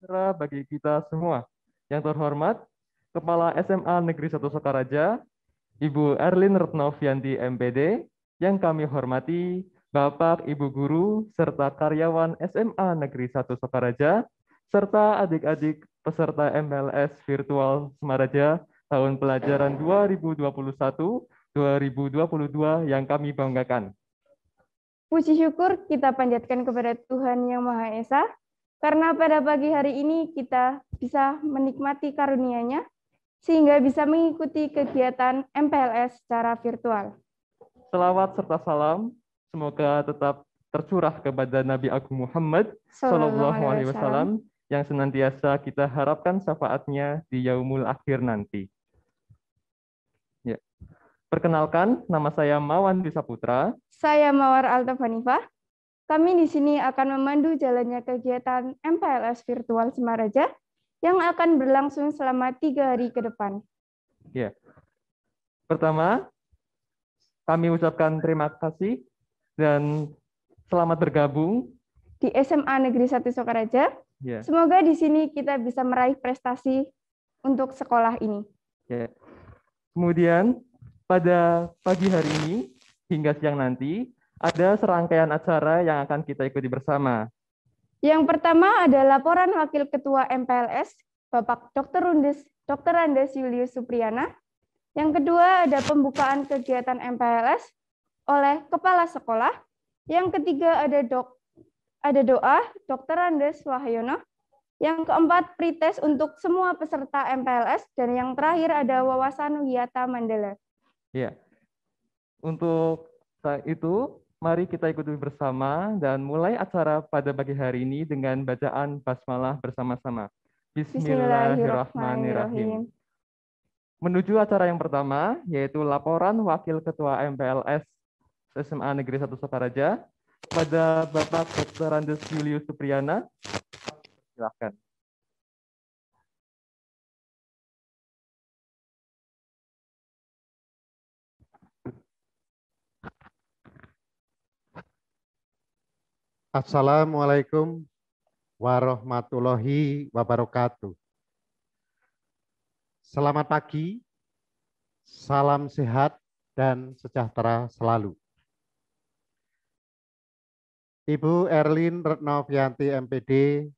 sejahtera bagi kita semua. Yang terhormat, Kepala SMA Negeri 1 Sokaraja, Ibu Erlin Retnovianti MPD, yang kami hormati Bapak, Ibu Guru, serta karyawan SMA Negeri 1 Sokaraja, serta adik-adik peserta MPLS Virtual Semaraja tahun pelajaran 2021-2022 yang kami banggakan. Puji syukur kita panjatkan kepada Tuhan Yang Maha Esa, karena pada pagi hari ini kita bisa menikmati karunia-Nya, sehingga bisa mengikuti kegiatan MPLS secara virtual. Selawat serta salam semoga tetap tercurah kepada Nabi Agung Muhammad Sallallahu Alaihi Wasallam yang senantiasa kita harapkan syafaatnya di yaumul akhir nanti. Ya. Perkenalkan, nama saya Mawan Dwi Saputra. Saya Mawar Altaf Hanifah. Kami di sini akan memandu jalannya kegiatan MPLS Virtual Semaraja yang akan berlangsung selama 3 hari ke depan. Ya. Pertama, kami ucapkan terima kasih dan selamat bergabung di SMA Negeri 1 Sokaraja. Ya. Semoga di sini kita bisa meraih prestasi untuk sekolah ini. Ya. Kemudian pada pagi hari ini hingga siang nanti ada serangkaian acara yang akan kita ikuti bersama. Yang pertama ada laporan Wakil Ketua MPLS, Bapak Dr. Andes Julius Supriyana. Yang kedua ada pembukaan kegiatan MPLS oleh Kepala Sekolah. Yang ketiga ada doa Dr. Andes Wahyono. Yang keempat pretest untuk semua peserta MPLS. Dan yang terakhir ada wawasan Wiyata Mandala. Ya, untuk itu mari kita ikuti bersama dan mulai acara pada pagi hari ini dengan bacaan basmalah bersama-sama. Bismillahirrahmanirrahim. Menuju acara yang pertama, yaitu laporan Wakil Ketua MPLS SMA Negeri 1 Sokaraja pada Bapak Dr. Andes Julius Supriyana. Silakan. Assalamualaikum warahmatullahi wabarakatuh. Selamat pagi, salam sehat dan sejahtera selalu. Ibu Erlin Retnovianti MPD,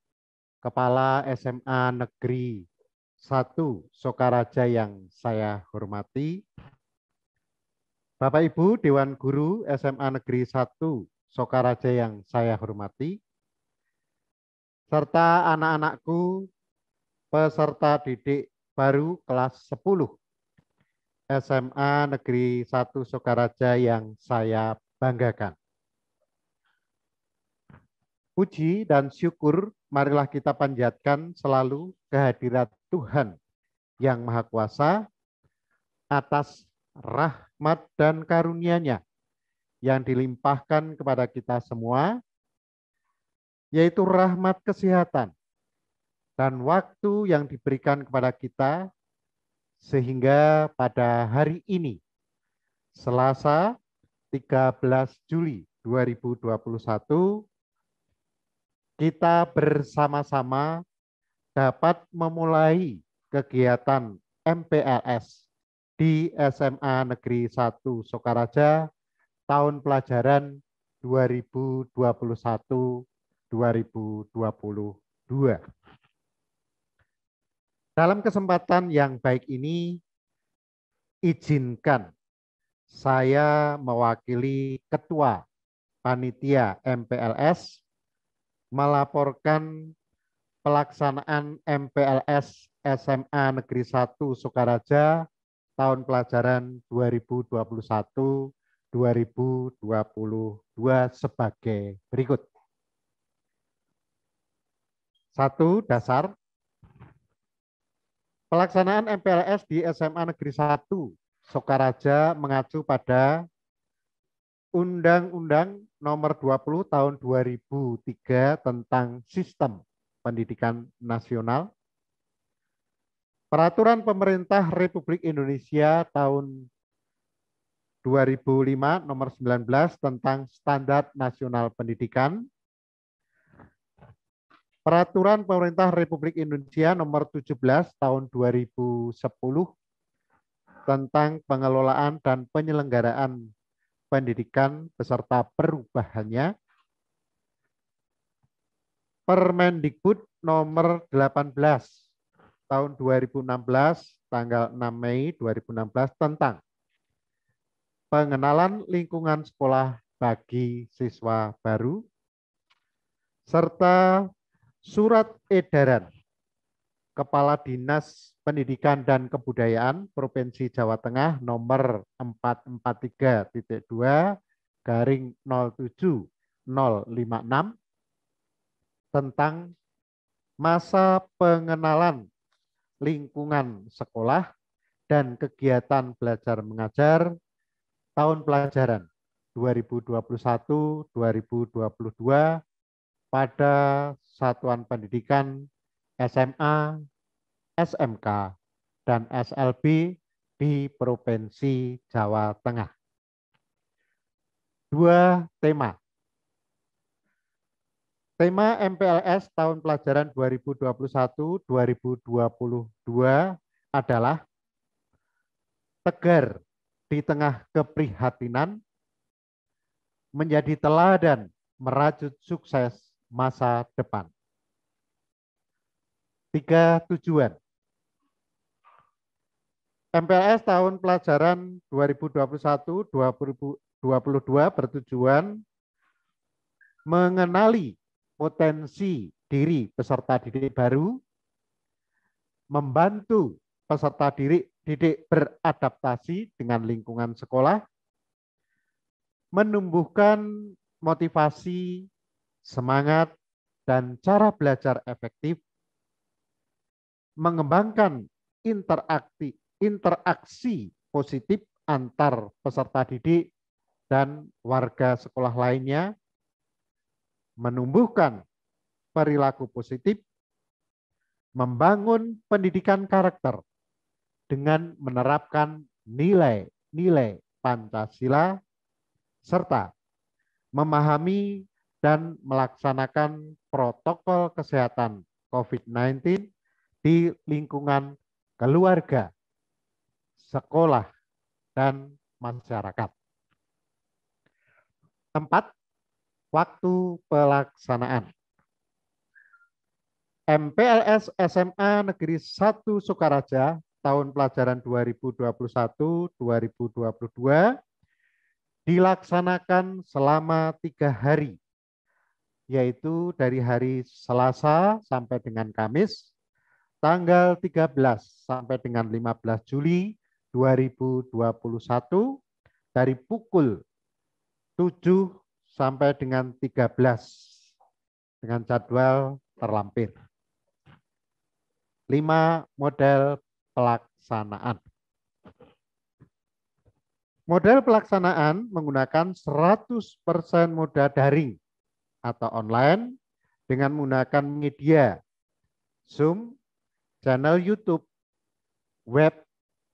Kepala SMA Negeri 1 Sokaraja yang saya hormati, Bapak Ibu Dewan Guru SMA Negeri 1 Sokaraja yang saya hormati, serta anak-anakku peserta didik baru kelas 10 SMA Negeri 1 Sokaraja yang saya banggakan. Puji dan syukur marilah kita panjatkan selalu kehadirat Tuhan yang Maha Kuasa atas rahmat dan karunia-Nya yang dilimpahkan kepada kita semua, yaitu rahmat kesehatan dan waktu yang diberikan kepada kita, sehingga pada hari ini, Selasa 13 Juli 2021, kita bersama-sama dapat memulai kegiatan MPLS di SMA Negeri 1 Sokaraja tahun pelajaran 2021-2022. Dalam kesempatan yang baik ini, izinkan saya mewakili Ketua Panitia MPLS melaporkan pelaksanaan MPLS SMA Negeri 1 Sokaraja tahun pelajaran 2021-2022 sebagai berikut. 1. Dasar. Pelaksanaan MPLS di SMA Negeri 1 Sokaraja mengacu pada Undang-Undang Nomor 20 Tahun 2003 tentang Sistem Pendidikan Nasional, Peraturan Pemerintah Republik Indonesia tahun 2005 Nomor 19 tentang Standar Nasional Pendidikan, Peraturan Pemerintah Republik Indonesia Nomor 17 Tahun 2010 tentang pengelolaan dan penyelenggaraan pendidikan beserta perubahannya, Permendikbud Nomor 18 Tahun 2016 tanggal 6 Mei 2016 tentang pengenalan lingkungan sekolah bagi siswa baru, serta Surat Edaran Kepala Dinas Pendidikan dan Kebudayaan Provinsi Jawa Tengah nomor 443/07/056 tentang masa pengenalan lingkungan sekolah dan kegiatan belajar mengajar tahun pelajaran 2021-2022 pada satuan pendidikan SMA, SMK, dan SLB di Provinsi Jawa Tengah. 2 tema. Tema MPLS tahun pelajaran 2021-2022 adalah tegar di tengah keprihatinan, menjadi teladan merajut sukses masa depan. 3 tujuan. MPLS tahun pelajaran 2021-2022 bertujuan mengenali potensi diri peserta didik baru, membantu peserta didik beradaptasi dengan lingkungan sekolah, menumbuhkan motivasi, semangat, dan cara belajar efektif, mengembangkan interaksi positif antar peserta didik dan warga sekolah lainnya, menumbuhkan perilaku positif, membangun pendidikan karakter dengan menerapkan nilai-nilai Pancasila, serta memahami dan melaksanakan protokol kesehatan COVID-19 di lingkungan keluarga, sekolah, dan masyarakat. 4. Waktu pelaksanaan. MPLS SMA Negeri 1 Sokaraja tahun pelajaran 2021-2022 dilaksanakan selama 3 hari, yaitu dari hari Selasa sampai dengan Kamis, tanggal 13 sampai dengan 15 Juli 2021 dari pukul 7 sampai dengan 13 dengan jadwal terlampir. 5 model pelaksanaan. Model pelaksanaan menggunakan 100% moda daring atau online dengan menggunakan media Zoom, channel YouTube, web,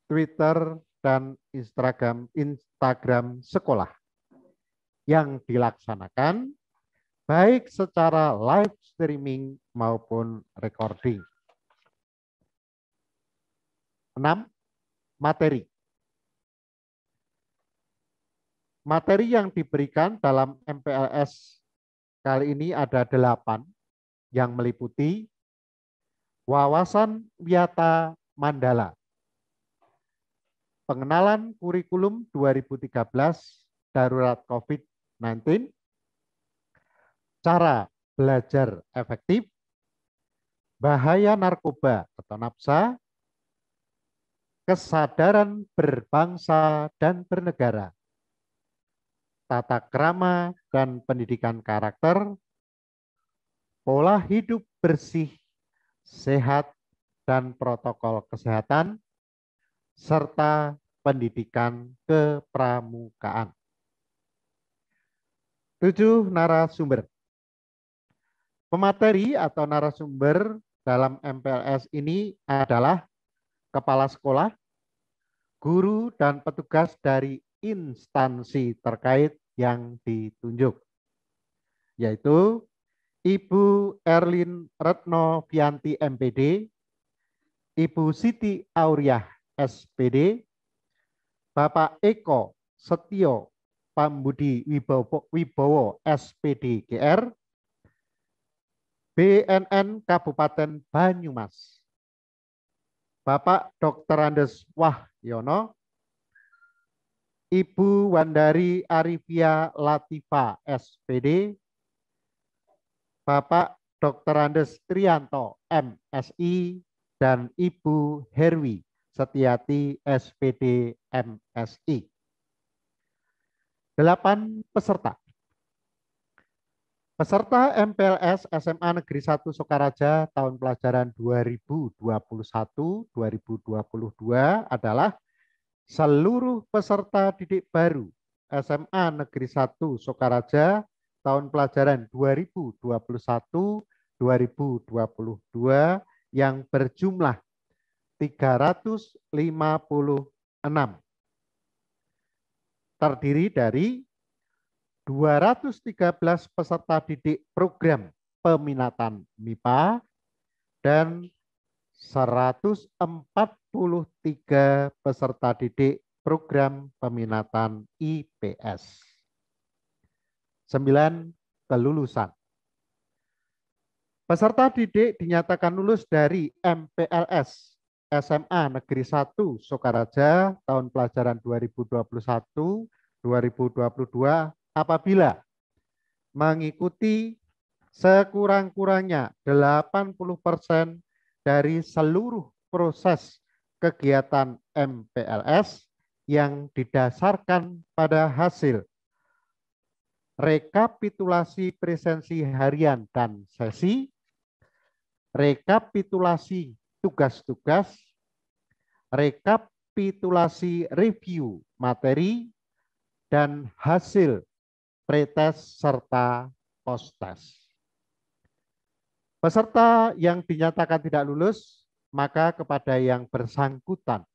Twitter, dan Instagram sekolah yang dilaksanakan baik secara live streaming maupun recording. 6. Materi. Materi yang diberikan dalam MPLS kali ini ada 8 yang meliputi wawasan Wiyata Mandala, pengenalan kurikulum 2013 darurat COVID-19, cara belajar efektif, bahaya narkoba atau nafsa, kesadaran berbangsa dan bernegara, tata krama dan pendidikan karakter, pola hidup bersih, sehat, dan protokol kesehatan, serta pendidikan kepramukaan. 7. Narasumber. Pemateri atau narasumber dalam MPLS ini adalah kepala sekolah, guru, dan petugas dari instansi terkait yang ditunjuk, yaitu Ibu Erlin Retnovianti MPD, Ibu Siti Auriah SPD, Bapak Eko Setio Pambudi Wibowo SPD GR, BNN Kabupaten Banyumas, Bapak Dr. Andes Wahyono, Ibu Wandari Arifia Latifa SPD, Bapak Dr. Andes Trianto MSI, dan Ibu Herwi Setiati SPD MSI. 8 peserta. Peserta MPLS SMA Negeri 1 Sokaraja tahun pelajaran 2021-2022 adalah seluruh peserta didik baru SMA Negeri 1 Sokaraja tahun pelajaran 2021-2022 yang berjumlah 356. Terdiri dari 213 peserta didik program peminatan MIPA dan 143 peserta didik program peminatan IPS. 9 kelulusan. Peserta didik dinyatakan lulus dari MPLS SMA Negeri 1 Sokaraja tahun pelajaran 2021-2022 apabila mengikuti sekurang-kurangnya 80% dari seluruh proses kegiatan MPLS yang didasarkan pada hasil rekapitulasi presensi harian dan sesi, rekapitulasi tugas-tugas, rekapitulasi review materi, dan hasil pretest serta posttest. Peserta yang dinyatakan tidak lulus, maka kepada yang bersangkutan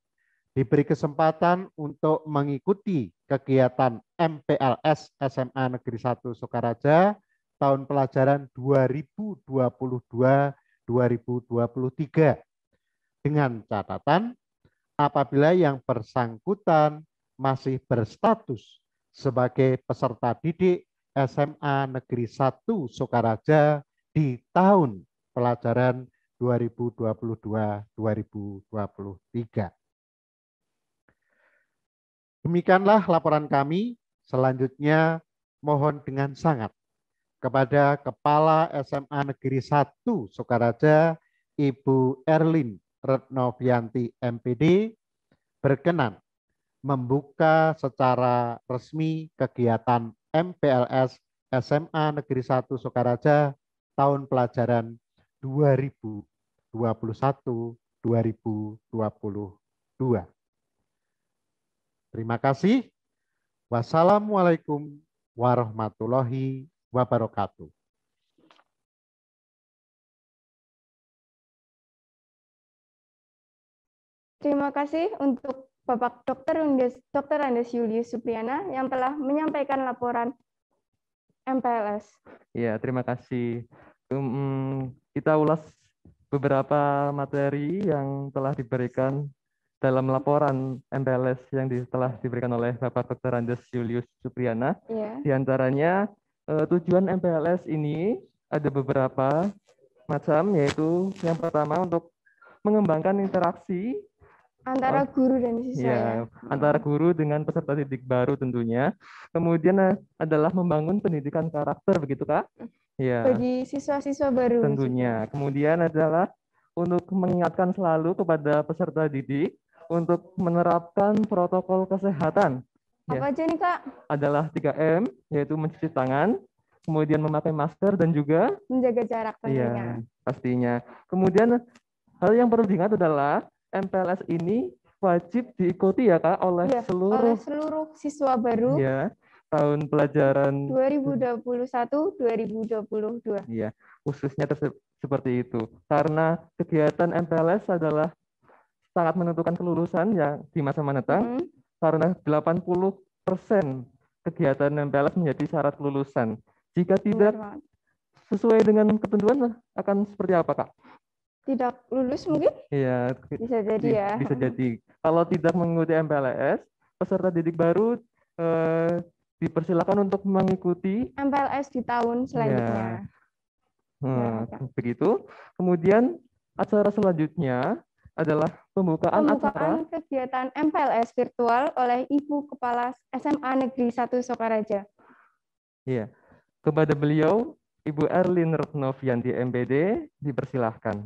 diberi kesempatan untuk mengikuti kegiatan MPLS SMA Negeri 1 Sokaraja tahun pelajaran 2022-2023 dengan catatan apabila yang bersangkutan masih berstatus sebagai peserta didik SMA Negeri 1 Sokaraja di tahun pelajaran 2022-2023. Demikianlah laporan kami. Selanjutnya mohon dengan sangat kepada Kepala SMA Negeri 1 Sokaraja, Ibu Erlin Retnovianti MPD, berkenan membuka secara resmi kegiatan MPLS SMA Negeri 1 Sokaraja tahun pelajaran 2021-2022. Terima kasih. Wassalamualaikum warahmatullahi wabarakatuh. Terima kasih untuk Bapak Dr. Andes Julius Supriyana yang telah menyampaikan laporan MPLS. Ya, terima kasih. Kita ulas beberapa materi yang telah diberikan dalam laporan MPLS yang telah diberikan oleh Bapak Dr. Andes Julius Supriyana. Ya. Di antaranya tujuan MPLS ini ada beberapa macam, yaitu yang pertama untuk mengembangkan interaksi antara guru dan siswa, ya, antara guru dengan peserta didik baru tentunya. Kemudian adalah membangun pendidikan karakter, begitu Kak? Ya. Bagi siswa-siswa baru. Tentunya. Kemudian adalah untuk mengingatkan selalu kepada peserta didik untuk menerapkan protokol kesehatan. Apa aja nih Kak? Adalah 3M, yaitu mencuci tangan, kemudian memakai masker, dan juga menjaga jarak tentunya. Iya, pastinya. Kemudian hal yang perlu diingat adalah MPLS ini wajib diikuti ya Kak oleh seluruh siswa baru ya, tahun pelajaran 2021-2022. Iya, khususnya seperti itu. Karena kegiatan MPLS adalah sangat menentukan kelulusan yang di masa mendatang, karena 80% kegiatan MPLS menjadi syarat kelulusan. Jika tidak sesuai dengan ketentuan akan seperti apa, Kak? Tidak lulus mungkin? Iya, Bisa jadi ya. bisa jadi. Kalau tidak mengikuti MPLS, peserta didik baru dipersilakan untuk mengikuti MPLS di tahun selanjutnya. Begitu. Kemudian acara selanjutnya adalah pembukaan acara kegiatan MPLS virtual oleh Ibu Kepala SMA Negeri 1 Sokaraja. Iya. Kepada beliau, Ibu Erlin Retnovianti MPD, dipersilahkan.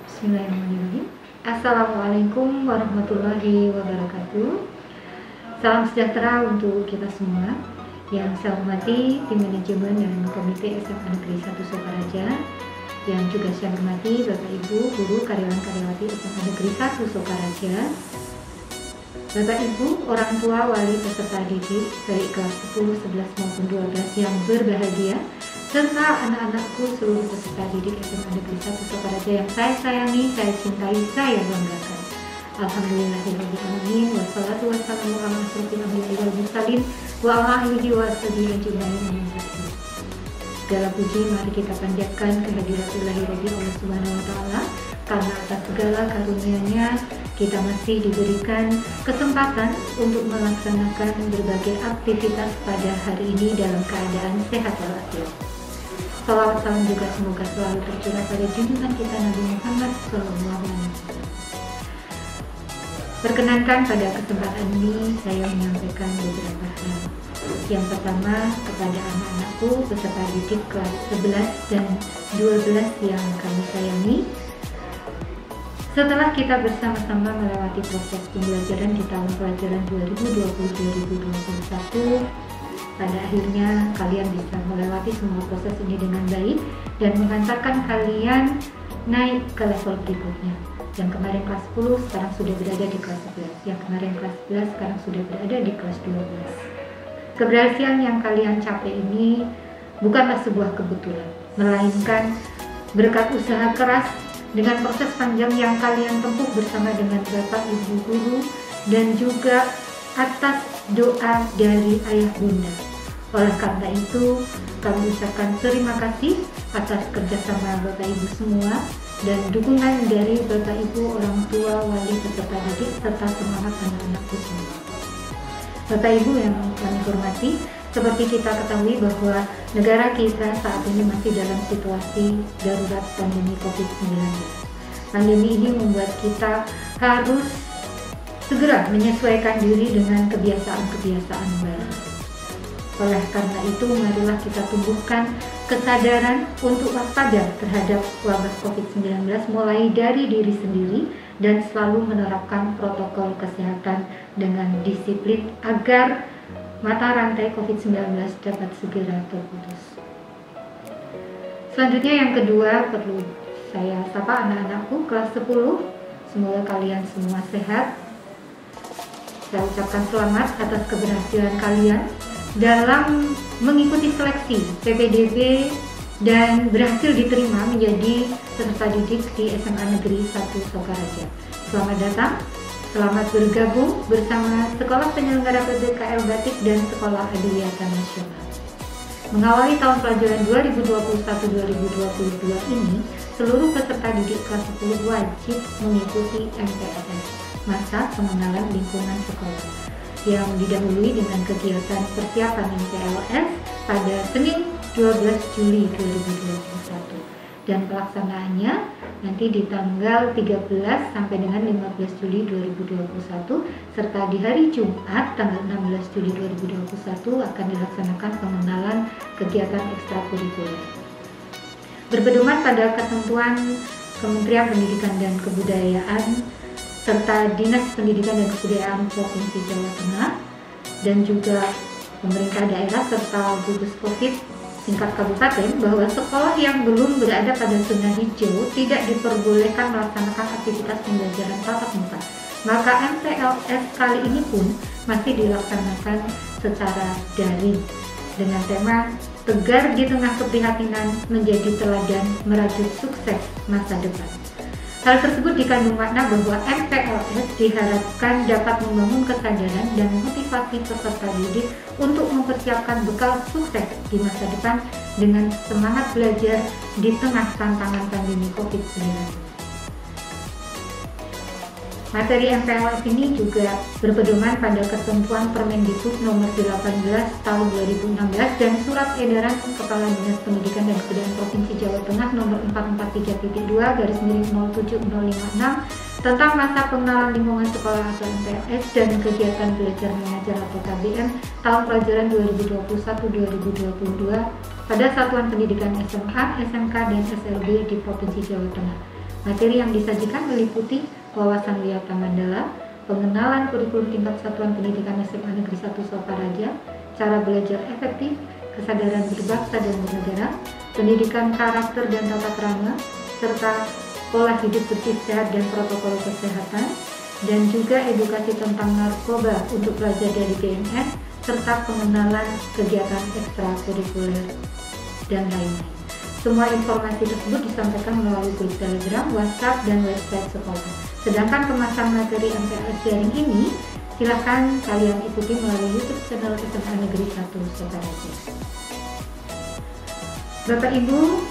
Bismillahirrahmanirrahim. Assalamualaikum warahmatullahi wabarakatuh. Salam sejahtera untuk kita semua. Yang saya hormati tim manajemen dan komite SMA Negeri 1 Sokaraja. Yang juga saya hormati Bapak Ibu, guru, karyawan-karyawati SMA Negeri 1 Sokaraja. Bapak Ibu, orang tua, wali, peserta didik baik kelas 10, 11 maupun 12 yang berbahagia, serta anak-anakku seluruh peserta didik SMA Negeri 1 Sokaraja yang saya sayangi, saya cintai, saya banggakan. Alhamdulillahirrahmanirrahim. Wassalatu wassalamu ala asrofil anbiya'i wal mursalin wa ala alihi wa sahbihi ajma'in. Segala puji mari kita panjatkan kehadirat ilahi Allah Subhanahu wa taala, karena atas segala karunia-Nya kita masih diberikan kesempatan untuk melaksanakan berbagai aktivitas pada hari ini dalam keadaan sehat walafiat. Salawat salam juga semoga selalu tercurah pada junjungan kita Nabi Muhammad SAW. Perkenankan pada kesempatan ini saya menyampaikan beberapa hal. Yang pertama, kepada anak-anakku peserta didik kelas 11 dan 12 yang kami sayangi, setelah kita bersama-sama melewati proses pembelajaran di tahun pelajaran 2020-2021, pada akhirnya kalian bisa melewati semua proses ini dengan baik dan mengantarkan kalian naik ke level berikutnya. Yang kemarin kelas 10 sekarang sudah berada di kelas 11, yang kemarin kelas 11 sekarang sudah berada di kelas 12. Keberhasilan yang kalian capai ini bukanlah sebuah kebetulan, melainkan berkat usaha keras dengan proses panjang yang kalian tempuh bersama dengan Bapak Ibu Guru dan juga atas doa dari Ayah Bunda. Oleh karena itu, kami ucapkan terima kasih atas kerjasama Bapak Ibu semua dan dukungan dari Bapak Ibu, orang tua, wali, peserta didik, serta semangat anak-anakku semua. Bapak Ibu yang kami hormati, seperti kita ketahui bahwa negara kita saat ini masih dalam situasi darurat pandemi COVID-19. Pandemi ini membuat kita harus segera menyesuaikan diri dengan kebiasaan-kebiasaan baru. Oleh karena itu, marilah kita tumbuhkan kesadaran untuk waspada terhadap wabah COVID-19 mulai dari diri sendiri dan selalu menerapkan protokol kesehatan dengan disiplin agar mata rantai COVID-19 dapat segera terputus. Selanjutnya yang kedua, perlu saya sapa anak-anakku kelas 10. Semoga kalian semua sehat. Saya ucapkan selamat atas keberhasilan kalian dalam mengikuti seleksi PPDB dan berhasil diterima menjadi peserta didik di SMA Negeri 1 Sokaraja. Selamat datang, selamat bergabung bersama Sekolah Penyelenggara PBKL Batik dan Sekolah Adiyata Nasional. Mengawali tahun pelajaran 2021-2022 ini, seluruh peserta didik kelas 10 wajib mengikuti MPLS, masa pengenalan lingkungan sekolah, yang didahului dengan kegiatan persiapan MPLS pada Senin 12 Juli 2021 dan pelaksanaannya nanti di tanggal 13 sampai dengan 15 Juli 2021 serta di hari Jumat tanggal 16 Juli 2021 akan dilaksanakan pengenalan kegiatan ekstrakurikuler. Berpedoman pada ketentuan Kementerian Pendidikan dan Kebudayaan serta Dinas Pendidikan dan Kebudayaan Provinsi Jawa Tengah dan juga pemerintah daerah serta gugus COVID tingkat kabupaten bahwa sekolah yang belum berada pada zona hijau tidak diperbolehkan melaksanakan aktivitas pembelajaran tatap muka. Maka MPLS kali ini pun masih dilaksanakan secara daring dengan tema Tegar di Tengah Keprihatinan Menjadi Teladan Merajut Sukses Masa Depan. Hal tersebut dikandung makna bahwa MPLS diharapkan dapat membangun kesadaran dan motivasi peserta didik untuk mempersiapkan bekal sukses di masa depan dengan semangat belajar di tengah tantangan pandemi COVID-19. Materi MPLS ini juga berpedoman pada ketentuan Permendikbud nomor 18 tahun 2016 dan Surat Edaran Kepala Dinas Pendidikan dan Kebudayaan Provinsi Jawa Tengah nomor 443.2/05056 tentang masa pengenalan lingkungan sekolah atau MPLS dan kegiatan belajar mengajar atau KBM tahun pelajaran 2021-2022 pada satuan pendidikan SMA, SMK, dan SLB di Provinsi Jawa Tengah. Materi yang disajikan meliputi wawasan Wiyata Mandala, pengenalan kurikulum tingkat satuan pendidikan SMA Negeri 1 Sokaraja, cara belajar efektif, kesadaran berbangsa dan bernegara, pendidikan karakter dan tata krama, serta pola hidup bersih sehat dan protokol kesehatan, dan juga edukasi tentang narkoba untuk pelajar dari BNN, serta pengenalan kegiatan ekstrakurikuler dan lain-lain. Semua informasi tersebut disampaikan melalui grup Telegram, WhatsApp, dan website sekolah. Sedangkan kemasan materi MPLS daring ini, silakan kalian ikuti melalui YouTube channel SMA Negeri 1 Sokaraja. Bapak Ibu,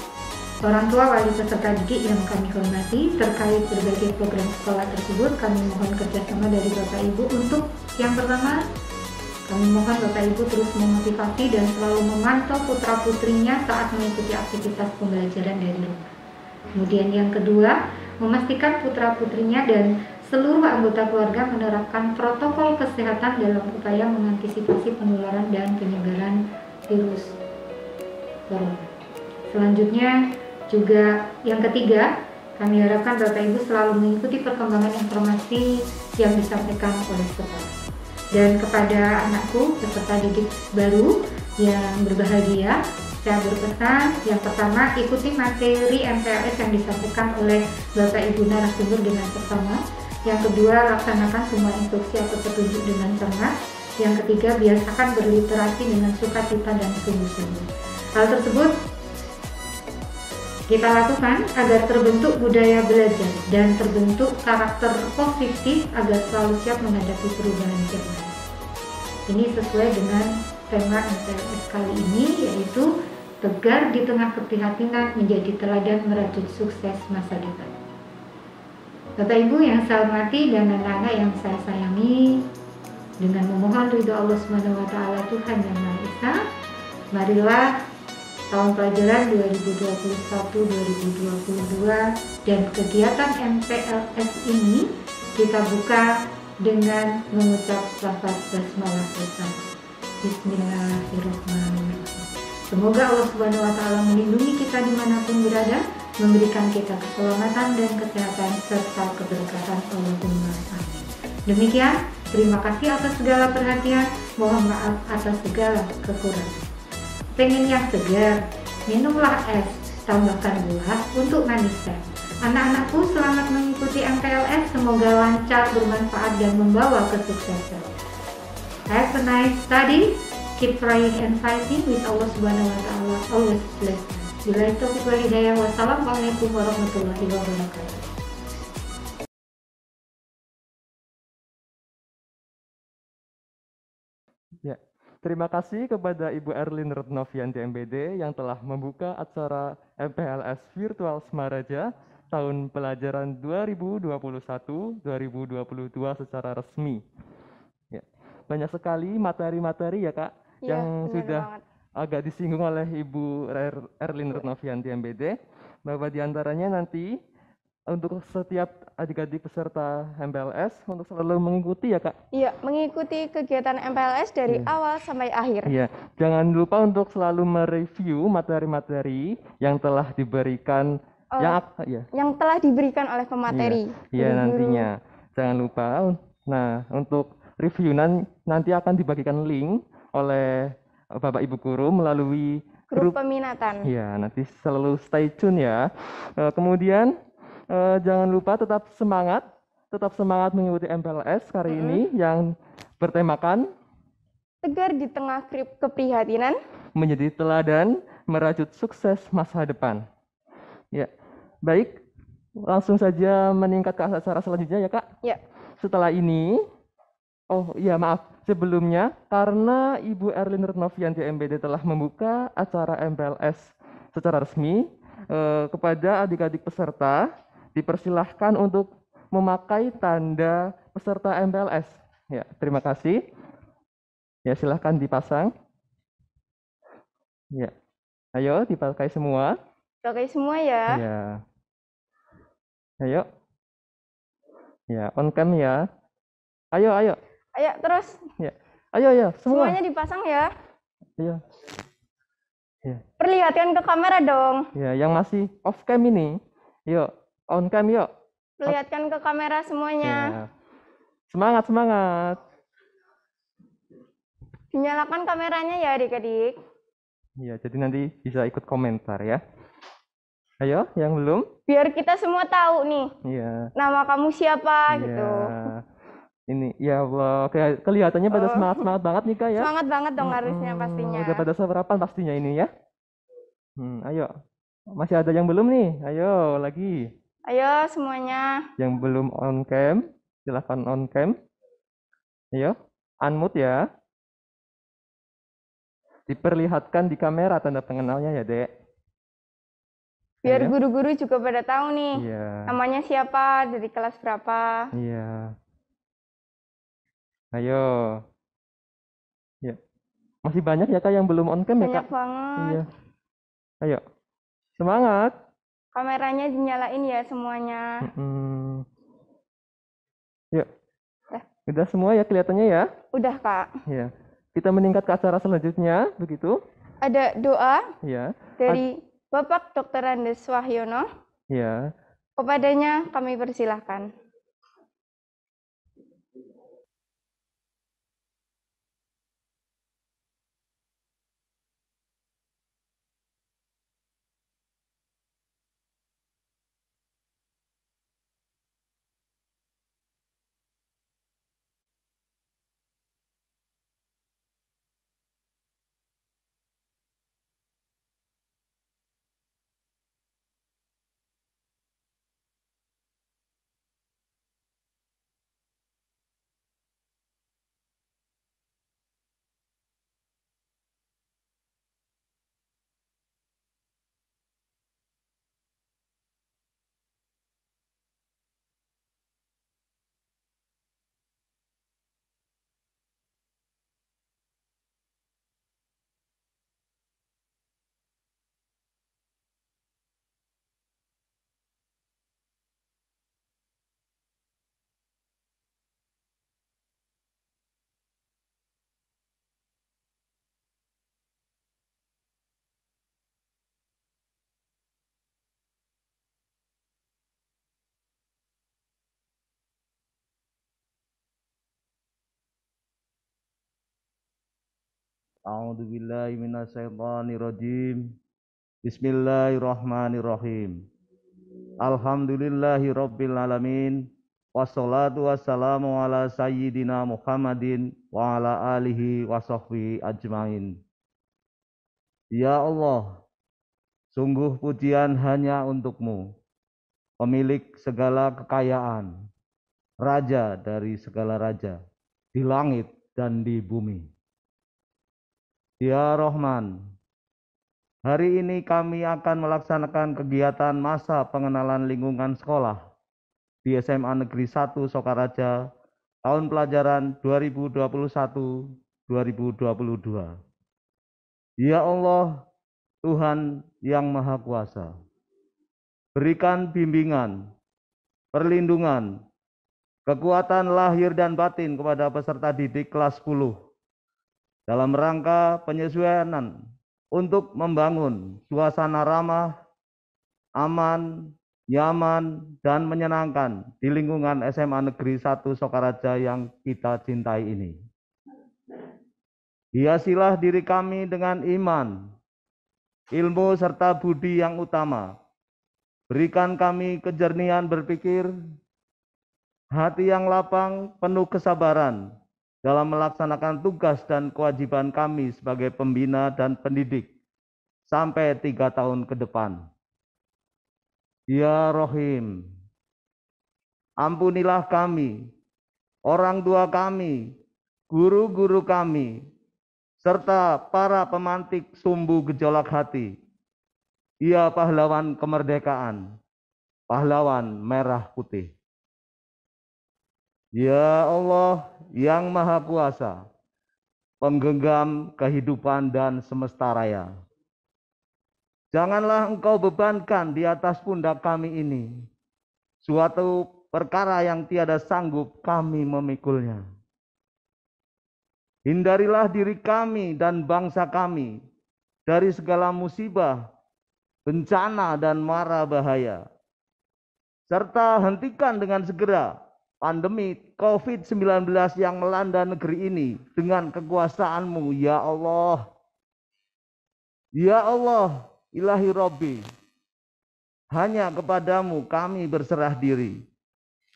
orang tua wali peserta didik yang kami hormati, terkait berbagai program sekolah tersebut, kami mohon kerjasama dari Bapak Ibu untuk yang pertama, kami mohon Bapak Ibu terus memotivasi dan selalu memantau putra-putrinya saat mengikuti aktivitas pembelajaran dari rumah. Kemudian yang kedua, memastikan putra-putrinya dan seluruh anggota keluarga menerapkan protokol kesehatan dalam upaya mengantisipasi penularan dan penyebaran virus corona. Selanjutnya juga yang ketiga, kami harapkan Bapak Ibu selalu mengikuti perkembangan informasi yang disampaikan oleh sekolah. Dan kepada anakku peserta didik baru yang berbahagia, saya berpesan yang pertama, ikuti materi MPLS yang disampaikan oleh Bapak Ibu narasumber dengan seksama. Yang kedua, laksanakan semua instruksi atau petunjuk dengan cermat. Yang ketiga, biasakan berliterasi dengan sukacita dan sungguh-sungguh. Hal tersebut kita lakukan agar terbentuk budaya belajar dan terbentuk karakter positif agar selalu siap menghadapi perubahan zaman. Ini sesuai dengan tema MPLS kali ini, yaitu tegar di tengah keprihatinan menjadi teladan merajut sukses masa depan. Bapak Ibu yang saya hormati dan anak-anak yang saya sayangi, dengan memohon ridho Allah SWT Tuhan Yang Maha Esa, marilah tahun pelajaran 2021-2022 dan kegiatan MPLS ini kita buka dengan mengucap lafaz basmalah bersama. Bismillahirrahmanirrahim. Semoga Allah Subhanahu wa Ta'ala melindungi kita dimanapun berada, memberikan kita keselamatan dan kesehatan serta keberkahan. Allahumma amin. Demikian, terima kasih atas segala perhatian, mohon maaf atas segala kekurangan. Pengen yang segar, minumlah es, tambahkan buah untuk maniskan. Anak-anakku, selamat mengikuti MPLS, semoga lancar, bermanfaat, dan membawa kesuksesan. Have a nice study, keep praying and fighting with Allah Subhanahu wa Ta'ala, always bless you. Billahi taufiq wal hidayah, wassalamualaikum warahmatullahi wabarakatuh. Ya. Terima kasih kepada Ibu Erlin Retnovianti MPD yang telah membuka acara MPLS Virtual Semaraja tahun pelajaran 2021-2022 secara resmi. Ya. Banyak sekali materi-materi ya Kak Ya, yang sudah agak disinggung oleh Ibu Erlin Retnovianti MPD, bahwa diantaranya nanti untuk setiap adik-adik peserta MPLS untuk selalu mengikuti ya Kak? Iya, mengikuti kegiatan MPLS dari awal sampai akhir. Iya, jangan lupa untuk selalu mereview materi-materi yang telah diberikan yang telah diberikan oleh pemateri. Iya, nantinya. Jangan lupa. Nah, untuk review nanti akan dibagikan link oleh Bapak Ibu guru melalui grup peminatan. Iya, nanti selalu stay tune ya. Kemudian jangan lupa tetap semangat mengikuti MPLS kali ini yang bertemakan tegar di tengah keprihatinan, menjadi teladan merajut sukses masa depan. Ya, baik. langsung saja meningkat ke acara selanjutnya ya Kak. Ya. Setelah ini, oh iya maaf, sebelumnya karena Ibu Erlin Retnovianti MPD telah membuka acara MPLS secara resmi, kepada adik-adik peserta dipersilahkan untuk memakai tanda peserta MPLS. Ya, terima kasih. Ya, silahkan dipasang. Ya, ayo dipakai semua. Pakai semua ya. Ya, ayo. Ya, on cam ya. Ayo, ayo. Ayo terus. Ya, ayo, semua. Semuanya dipasang ya. Ayo. Ya. Perlihatkan ke kamera dong. Ya, yang masih off cam ini, yuk, on cam yuk. Perlihatkan ke kamera semuanya. Ya. Semangat, semangat. Dinyalakan kameranya ya adik-adik. Ya, jadi nanti bisa ikut komentar ya. Ayo, yang belum? Biar kita semua tahu nih. Iya. Nama kamu siapa Iya. gitu. Ini, ya Allah, kelihatannya pada semangat-semangat banget nih Kak ya. Semangat banget dong harusnya pastinya. Udah pada sarapan pastinya ini ya. Ayo. Masih ada yang belum nih? Ayo, lagi. Ayo semuanya. Yang belum on cam, silahkan on cam. Ayo, unmute ya. Diperlihatkan di kamera tanda pengenalnya ya, Dek. Biar Ayo. guru-guru juga pada tahu nih. Iya. Namanya siapa, dari kelas berapa. Iya. Ayo. Ya. Masih banyak ya Kak yang belum on cam ya Banyak Kak? banget. Iya. Ayo. Semangat. Kameranya dinyalain ya semuanya. Yuk. Udah semua ya kelihatannya ya? Udah Kak. Ya. Kita meningkat ke acara selanjutnya, begitu? Ada doa Ya. dari Bapak Dr. Andes Wahyono. Ya. Kepadanya kami persilahkan. A'udzu billahi minasyaitonir rajim. Bismillahirrahmanirrahim. Alhamdulillahi rabbil alamin. Wassalatu wassalamu ala sayyidina Muhammadin wa ala alihi wa sahbihi ajmain. Ya Allah, sungguh pujian hanya untuk-Mu, pemilik segala kekayaan, raja dari segala raja, di langit dan di bumi. Ya Rahman, hari ini kami akan melaksanakan kegiatan masa pengenalan lingkungan sekolah di SMA Negeri 1 Sokaraja tahun pelajaran 2021-2022. Ya Allah, Tuhan yang Maha Kuasa, berikan bimbingan, perlindungan, kekuatan lahir dan batin kepada peserta didik kelas 10 dalam rangka penyesuaian untuk membangun suasana ramah, aman, nyaman, dan menyenangkan di lingkungan SMA Negeri 1 Sokaraja yang kita cintai ini. Hiasilah diri kami dengan iman, ilmu, serta budi yang utama. Berikan kami kejernihan berpikir, hati yang lapang, penuh kesabaran, dalam melaksanakan tugas dan kewajiban kami sebagai pembina dan pendidik sampai 3 tahun ke depan. Ya Rohim, ampunilah kami, orang tua kami, guru-guru kami, serta para pemantik sumbu gejolak hati. Ya pahlawan kemerdekaan, pahlawan merah putih. Ya Allah yang Maha Kuasa, penggenggam kehidupan dan semesta raya. Janganlah Engkau bebankan di atas pundak kami ini suatu perkara yang tiada sanggup kami memikulnya. Hindarilah diri kami dan bangsa kami dari segala musibah, bencana dan mara bahaya. Serta hentikan dengan segera pandemi COVID-19 yang melanda negeri ini dengan kekuasaan-Mu, ya Allah. Ya Allah, Ilahi Robbi, hanya kepadamu kami berserah diri,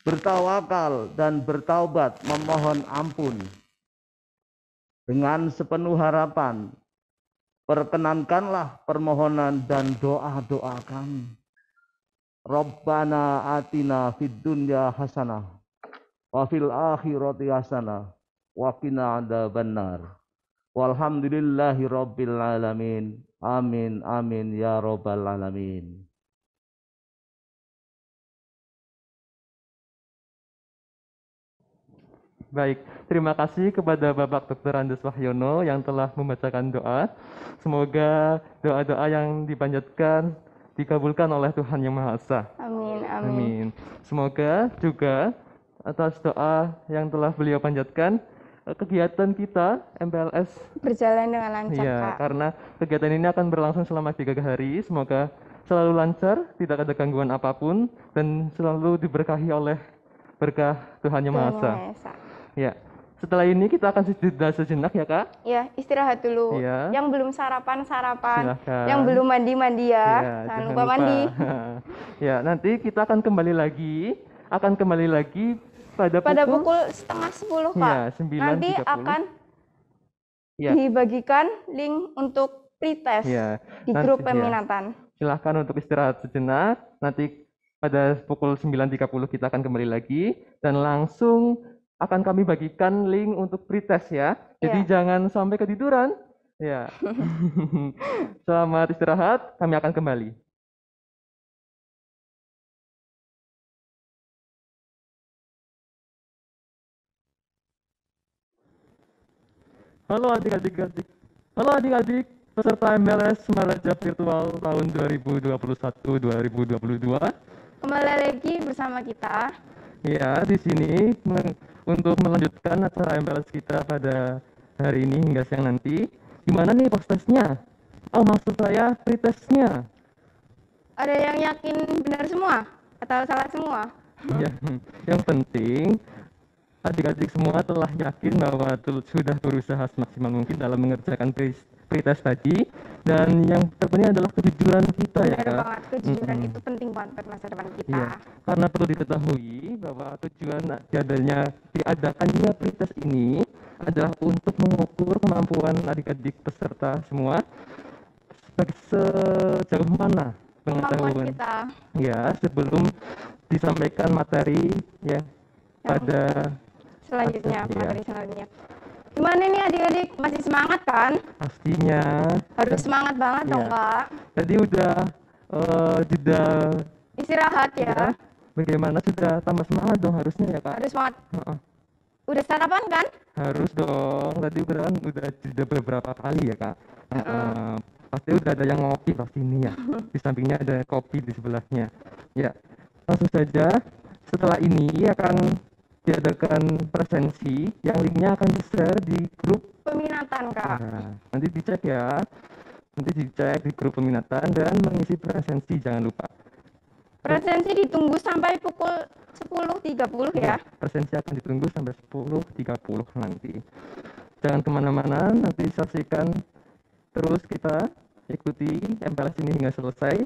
bertawakal dan bertaubat memohon ampun. Dengan sepenuh harapan, perkenankanlah permohonan dan doa-doa kami. Rabbana atina fid dunya hasanah, wa fil akhirati hasanah, wa qina adzabannar. Walhamdulillahi rabbil alamin. Amin, amin, ya rabbal alamin. Baik, terima kasih kepada Bapak Dr. Andes Wahyono yang telah membacakan doa. Semoga doa-doa yang dipanjatkan dikabulkan oleh Tuhan Yang Maha Esa. Amin, amin. Amin. Semoga juga atas doa yang telah beliau panjatkan, kegiatan kita MPLS Berjalan dengan lancar, ya, Kak. karena kegiatan ini akan berlangsung selama 3 hari. Semoga selalu lancar, tidak ada gangguan apapun, dan selalu diberkahi oleh berkah Tuhan Yang Maha Esa. Tuhan Yang Maha Esa. Ya, setelah ini kita akan jeda sejenak ya Kak. Ya, istirahat dulu. Iya. Yang belum sarapan. Silahkan. Yang belum mandi ya. Ya, Jangan lupa mandi. Ya, nanti kita akan kembali lagi pada pukul 9:30, Kak. Ya, 9.30. Nanti akan Ya. dibagikan link untuk pretest Ya, di nanti- grup ya. peminatan. Silahkan untuk istirahat sejenak. Nanti pada pukul 9.30 kita akan kembali lagi dan langsung akan kami bagikan link untuk pretest ya. Jadi jangan sampai ketiduran. Ya. Selamat istirahat, kami akan kembali. Halo adik-adik peserta MLS Maraja Virtual tahun 2021-2022. Kembali lagi bersama kita. Ya, di sini untuk melanjutkan acara MLS kita pada hari ini hingga siang nanti. Gimana nih post-testnya? Oh, maksud saya pretestnya. Ada yang yakin benar semua atau salah semua? Ya, yang penting adik-adik semua telah yakin bahwa sudah berusaha semaksimal mungkin dalam mengerjakan pretest tadi, dan yang terpenting adalah kejujuran kita ya Benar Kak. banget, kejujuran itu penting banget buat masa depan kita. Iya, karena perlu diketahui bahwa tujuan diadakannya pretest ini adalah untuk mengukur kemampuan adik-adik peserta semua sejauh mana Kemampuan pengetahuan kita. ya sebelum disampaikan materi ya pada Selanjutnya, Iya. materi selanjutnya. Gimana nih adik-adik? Masih semangat kan? pastinya. Harus semangat banget dong, Iya. Kak. Tadi udah jeda Istirahat ya. ya. Bagaimana sudah tambah semangat dong harusnya ya Kak? Harus semangat. Heeh. Udah sarapan kan? Harus dong. Tadi udah jeda beberapa kali ya Kak. Pasti udah ada yang ngopi pasti ini ya. Di sampingnya ada kopi di sebelahnya. Ya, langsung saja. Setelah ini akan diadakan presensi yang linknya akan di-share di grup. Peminatan, Kak. Nah, nanti dicek ya. Nanti dicek di grup peminatan dan mengisi presensi jangan lupa. Presensi ditunggu sampai pukul 10.30 ya. Presensi akan ditunggu sampai 10.30 nanti. Jangan kemana-mana, nanti saksikan terus, kita ikuti MPLS ini hingga selesai.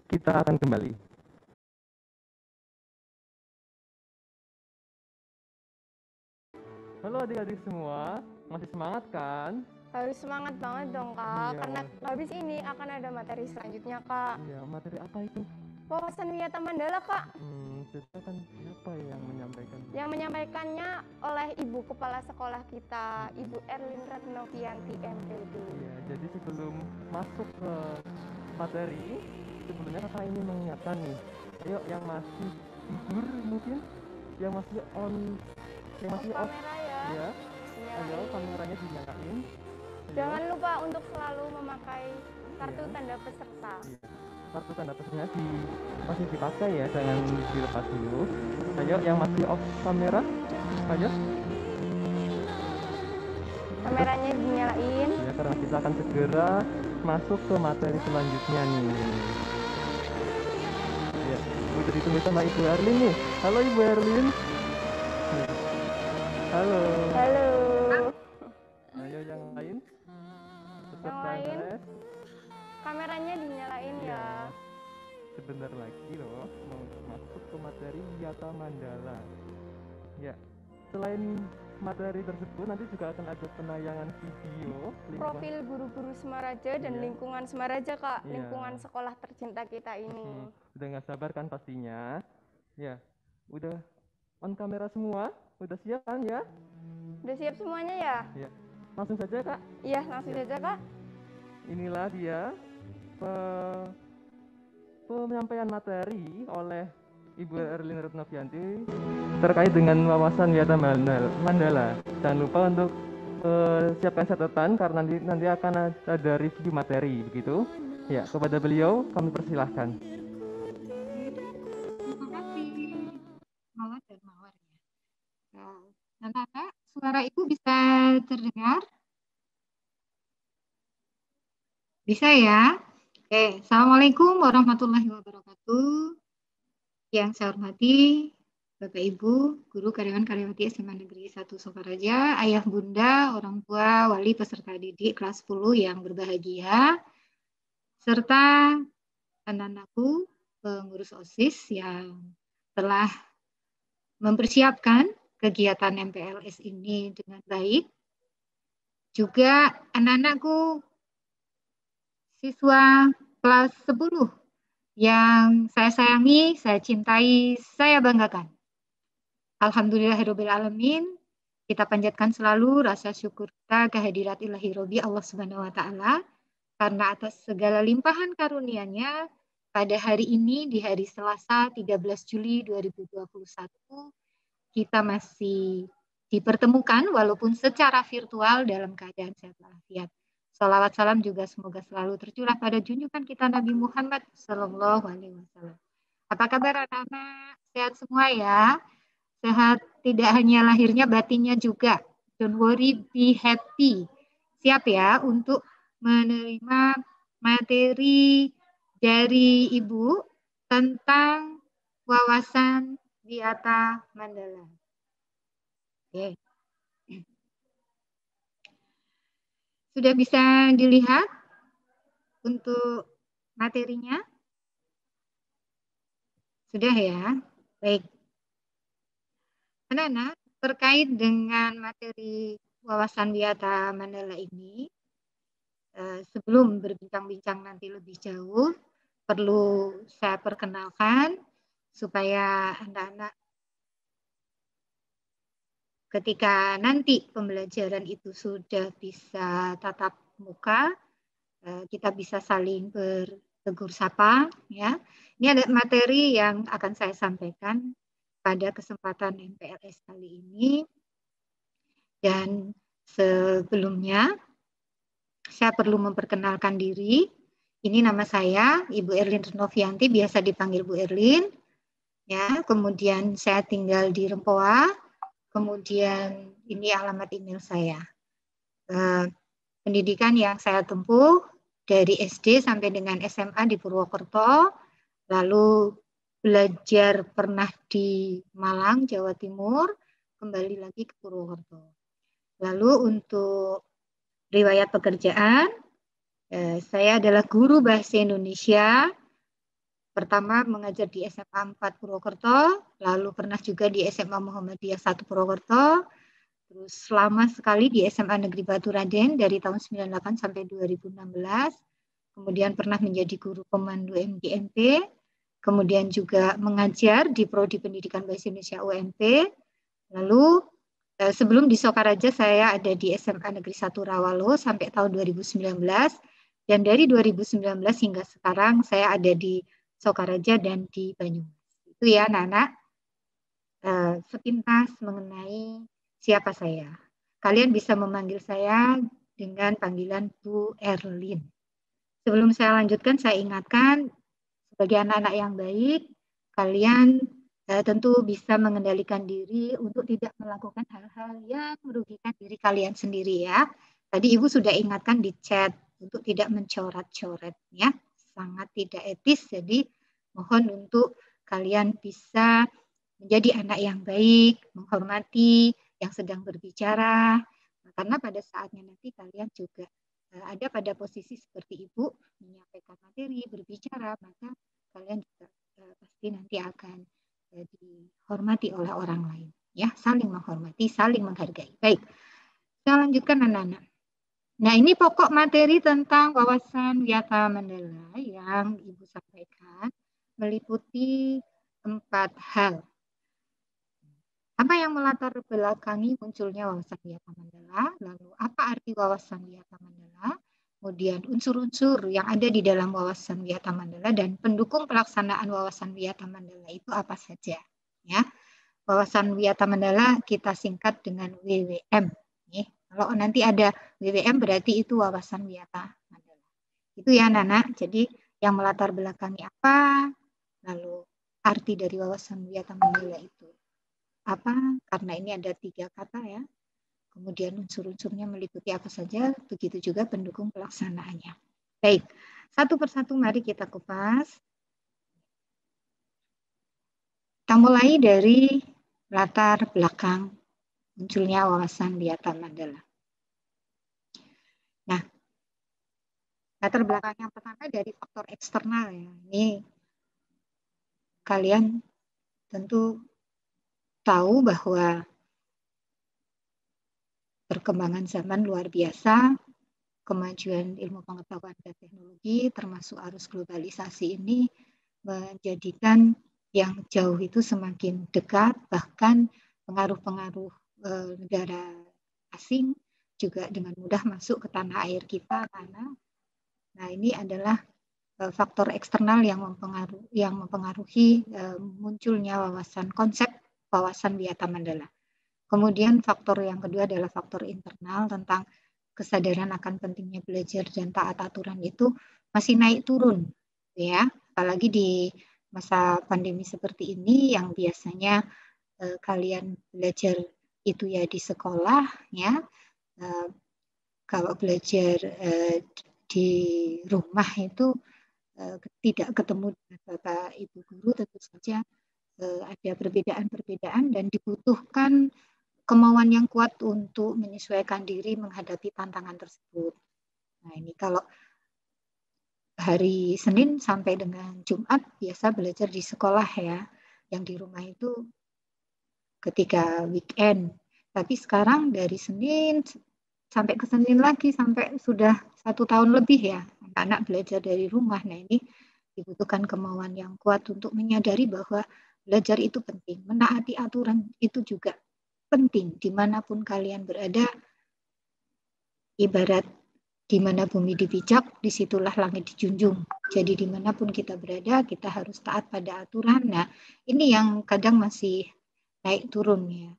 Kita akan kembali. Halo adik-adik semua, masih semangat kan? Harus semangat banget dong, Kak. Iya. Karena habis ini akan ada materi selanjutnya, Kak. Iya, materi apa itu? Wawasan Wiyata Mandala, Kak. Kita kan siapa yang menyampaikan? Yang menyampaikannya oleh Ibu Kepala Sekolah kita, Ibu Erlin Retnovianti MPD. Iya, jadi sebelum masuk ke materi, sebelumnya kakak ini mengingatkan nih, ayo yang masih tidur mungkin, yang masih on, yang masih off, Kamera ya. ya, ayo Dinyalain. kameranya dinyalain. Ayo. Jangan lupa untuk selalu memakai kartu Iya. tanda peserta. Iya. Kartu tanda pesertanya masih dipakai ya, jangan dilepas dulu. Ayo yang masih off kamera, ayo. Kameranya dinyalain. Ya, karena kita akan segera masuk ke materi selanjutnya nih. Ya, udah ditunggu sama Ibu Erlin nih. Halo Ibu Erlin. Halo. Halo. Ayo yang lain. Peserta lain? MPLS. Kameranya dinyalain ya. Sebentar lagi loh mau masuk ke materi Wiyata Mandala. Ya, selain materi tersebut nanti juga akan ada penayangan video Profil guru-guru Semaraja dan Iya. lingkungan Semaraja, Kak. Iya. Lingkungan sekolah tercinta kita ini. Udah nggak sabar kan pastinya. Ya, udah on kamera semua, udah siap kan ya? Udah siap semuanya ya? Ya, langsung saja Kak. Iya, langsung saja, Kak. Inilah dia penyampaian materi oleh Ibu Erlin Retnovianti terkait dengan wawasan Wiyata Mandala. Jangan lupa untuk siapkan catatan karena nanti akan ada review materi begitu. Ya, kepada beliau kami persilahkan. Terima kasih Mawar dan Mawar ya. Anak-anak, suara Ibu bisa terdengar? Bisa ya? Oke, Assalamualaikum warahmatullahi wabarakatuh. Yang saya hormati Bapak Ibu, guru karyawan karyawati SMA Negeri 1 Sokaraja, ayah bunda, orang tua, wali peserta didik kelas 10 yang berbahagia, serta anak-anakku pengurus OSIS yang telah mempersiapkan kegiatan MPLS ini dengan baik. Juga anak-anakku siswa kelas 10 yang saya sayangi, saya cintai, saya banggakan. Alhamdulillahirrabbilalamin, kita panjatkan selalu rasa syukur kita kehadirat ilahi Robi Allah Subhanahu wa Ta'ala, karena atas segala limpahan karunia-Nya pada hari ini, di hari Selasa 13 Juli 2021, kita masih dipertemukan walaupun secara virtual dalam keadaan sehat walafiat. Salawat salam juga semoga selalu tercurah pada junjungan kita Nabi Muhammad Sallallahu Alaihi Wasallam. Apa kabar anak-anak? Sehat semua ya? Sehat tidak hanya lahirnya, batinnya juga. Don't worry, be happy. Siap ya untuk menerima materi dari Ibu tentang wawasan Wiyata Mandala. Oke. Sudah bisa dilihat untuk materinya? Sudah ya? Baik. Anak-anak, terkait dengan materi wawasan Wiyata Mandala ini, sebelum berbincang-bincang nanti lebih jauh, perlu saya perkenalkan supaya anak-anak ketika nanti pembelajaran itu sudah bisa tatap muka, kita bisa saling bertegur sapa, ya. Ini ada materi yang akan saya sampaikan pada kesempatan MPLS kali ini. Dan sebelumnya, saya perlu memperkenalkan diri. Ini nama saya, Ibu Erlin Retnovianti, biasa dipanggil Bu Erlin. Ya, kemudian saya tinggal di Rempoa. Kemudian ini alamat email saya. Pendidikan yang saya tempuh dari SD sampai dengan SMA di Purwokerto, lalu belajar pernah di Malang, Jawa Timur, kembali lagi ke Purwokerto. Lalu untuk riwayat pekerjaan, saya adalah guru bahasa Indonesia. Pertama mengajar di SMA 4 Purwokerto, lalu pernah juga di SMA Muhammadiyah 1 Purwokerto, terus lama sekali di SMA Negeri Baturaden dari tahun 98 sampai 2016, kemudian pernah menjadi guru pemandu MGMP, kemudian juga mengajar di Prodi Pendidikan Bahasa Indonesia UNP. Lalu sebelum di Sokaraja saya ada di SMA Negeri 1 Rawalo sampai tahun 2019. Dan dari 2019 hingga sekarang saya ada di Sokaraja dan di Banyumas. Itu ya anak-anak, sepintas mengenai siapa saya. Kalian bisa memanggil saya dengan panggilan Bu Erlin. Sebelum saya lanjutkan, saya ingatkan sebagai anak-anak yang baik, kalian tentu bisa mengendalikan diri untuk tidak melakukan hal-hal yang merugikan diri kalian sendiri ya. Tadi Ibu sudah ingatkan di chat untuk tidak mencoret-coret ya, sangat tidak etis. Jadi mohon untuk kalian bisa menjadi anak yang baik, menghormati yang sedang berbicara, karena pada saatnya nanti kalian juga ada pada posisi seperti Ibu menyampaikan materi, berbicara, maka kalian juga pasti nanti akan dihormati oleh orang lain. Ya, saling menghormati, saling menghargai. Baik, kita lanjutkan anak-anak. Nah, ini pokok materi tentang wawasan Wiyata Mandala yang Ibu sampaikan meliputi 4 hal. Apa yang melatar belakangi munculnya wawasan Wiyata Mandala? Lalu apa arti wawasan Wiyata Mandala? Kemudian unsur-unsur yang ada di dalam wawasan Wiyata Mandala dan pendukung pelaksanaan wawasan Wiyata Mandala itu apa saja? Ya, wawasan Wiyata Mandala kita singkat dengan WWM. Kalau nanti ada WWM berarti itu wawasan Wiyata Mandala. Itu ya anak-anak. Jadi yang melatar belakangi apa? Lalu arti dari wawasan Wiyata Mandala itu apa? Karena ini ada 3 kata ya. Kemudian unsur-unsurnya meliputi apa saja, begitu juga pendukung pelaksanaannya. Baik, satu persatu mari kita kupas. Kita mulai dari latar belakang munculnya wawasan Wiyata Mandala. Nah, latar belakang yang pertama dari faktor eksternal ya. Ini kalian tentu tahu bahwa perkembangan zaman luar biasa, kemajuan ilmu pengetahuan dan teknologi termasuk arus globalisasi ini menjadikan yang jauh itu semakin dekat, bahkan pengaruh-pengaruh negara asing juga dengan mudah masuk ke tanah air kita. Nah, ini adalah faktor eksternal yang mempengaruhi munculnya konsep wawasan Wiyata Mandala. Kemudian faktor yang kedua adalah faktor internal tentang kesadaran akan pentingnya belajar dan taat aturan itu masih naik turun, ya. Apalagi di masa pandemi seperti ini yang biasanya kalian belajar itu ya di sekolah, ya. Kalau belajar di rumah itu tidak ketemu dengan Bapak Ibu guru, tentu saja ada perbedaan-perbedaan dan dibutuhkan kemauan yang kuat untuk menyesuaikan diri menghadapi tantangan tersebut. Nah, ini kalau hari Senin sampai dengan Jumat biasa belajar di sekolah ya, yang di rumah itu ketika weekend. Tapi sekarang dari Senin sampai ke Senin lagi sampai sudah 1 tahun lebih ya anak-anak belajar dari rumah. Nah, ini dibutuhkan kemauan yang kuat untuk menyadari bahwa belajar itu penting, menaati aturan itu juga penting dimanapun kalian berada. Ibarat di mana bumi dipijak, disitulah langit dijunjung. Jadi dimanapun kita berada, kita harus taat pada aturan. Nah, ini yang kadang masih naik turun ya.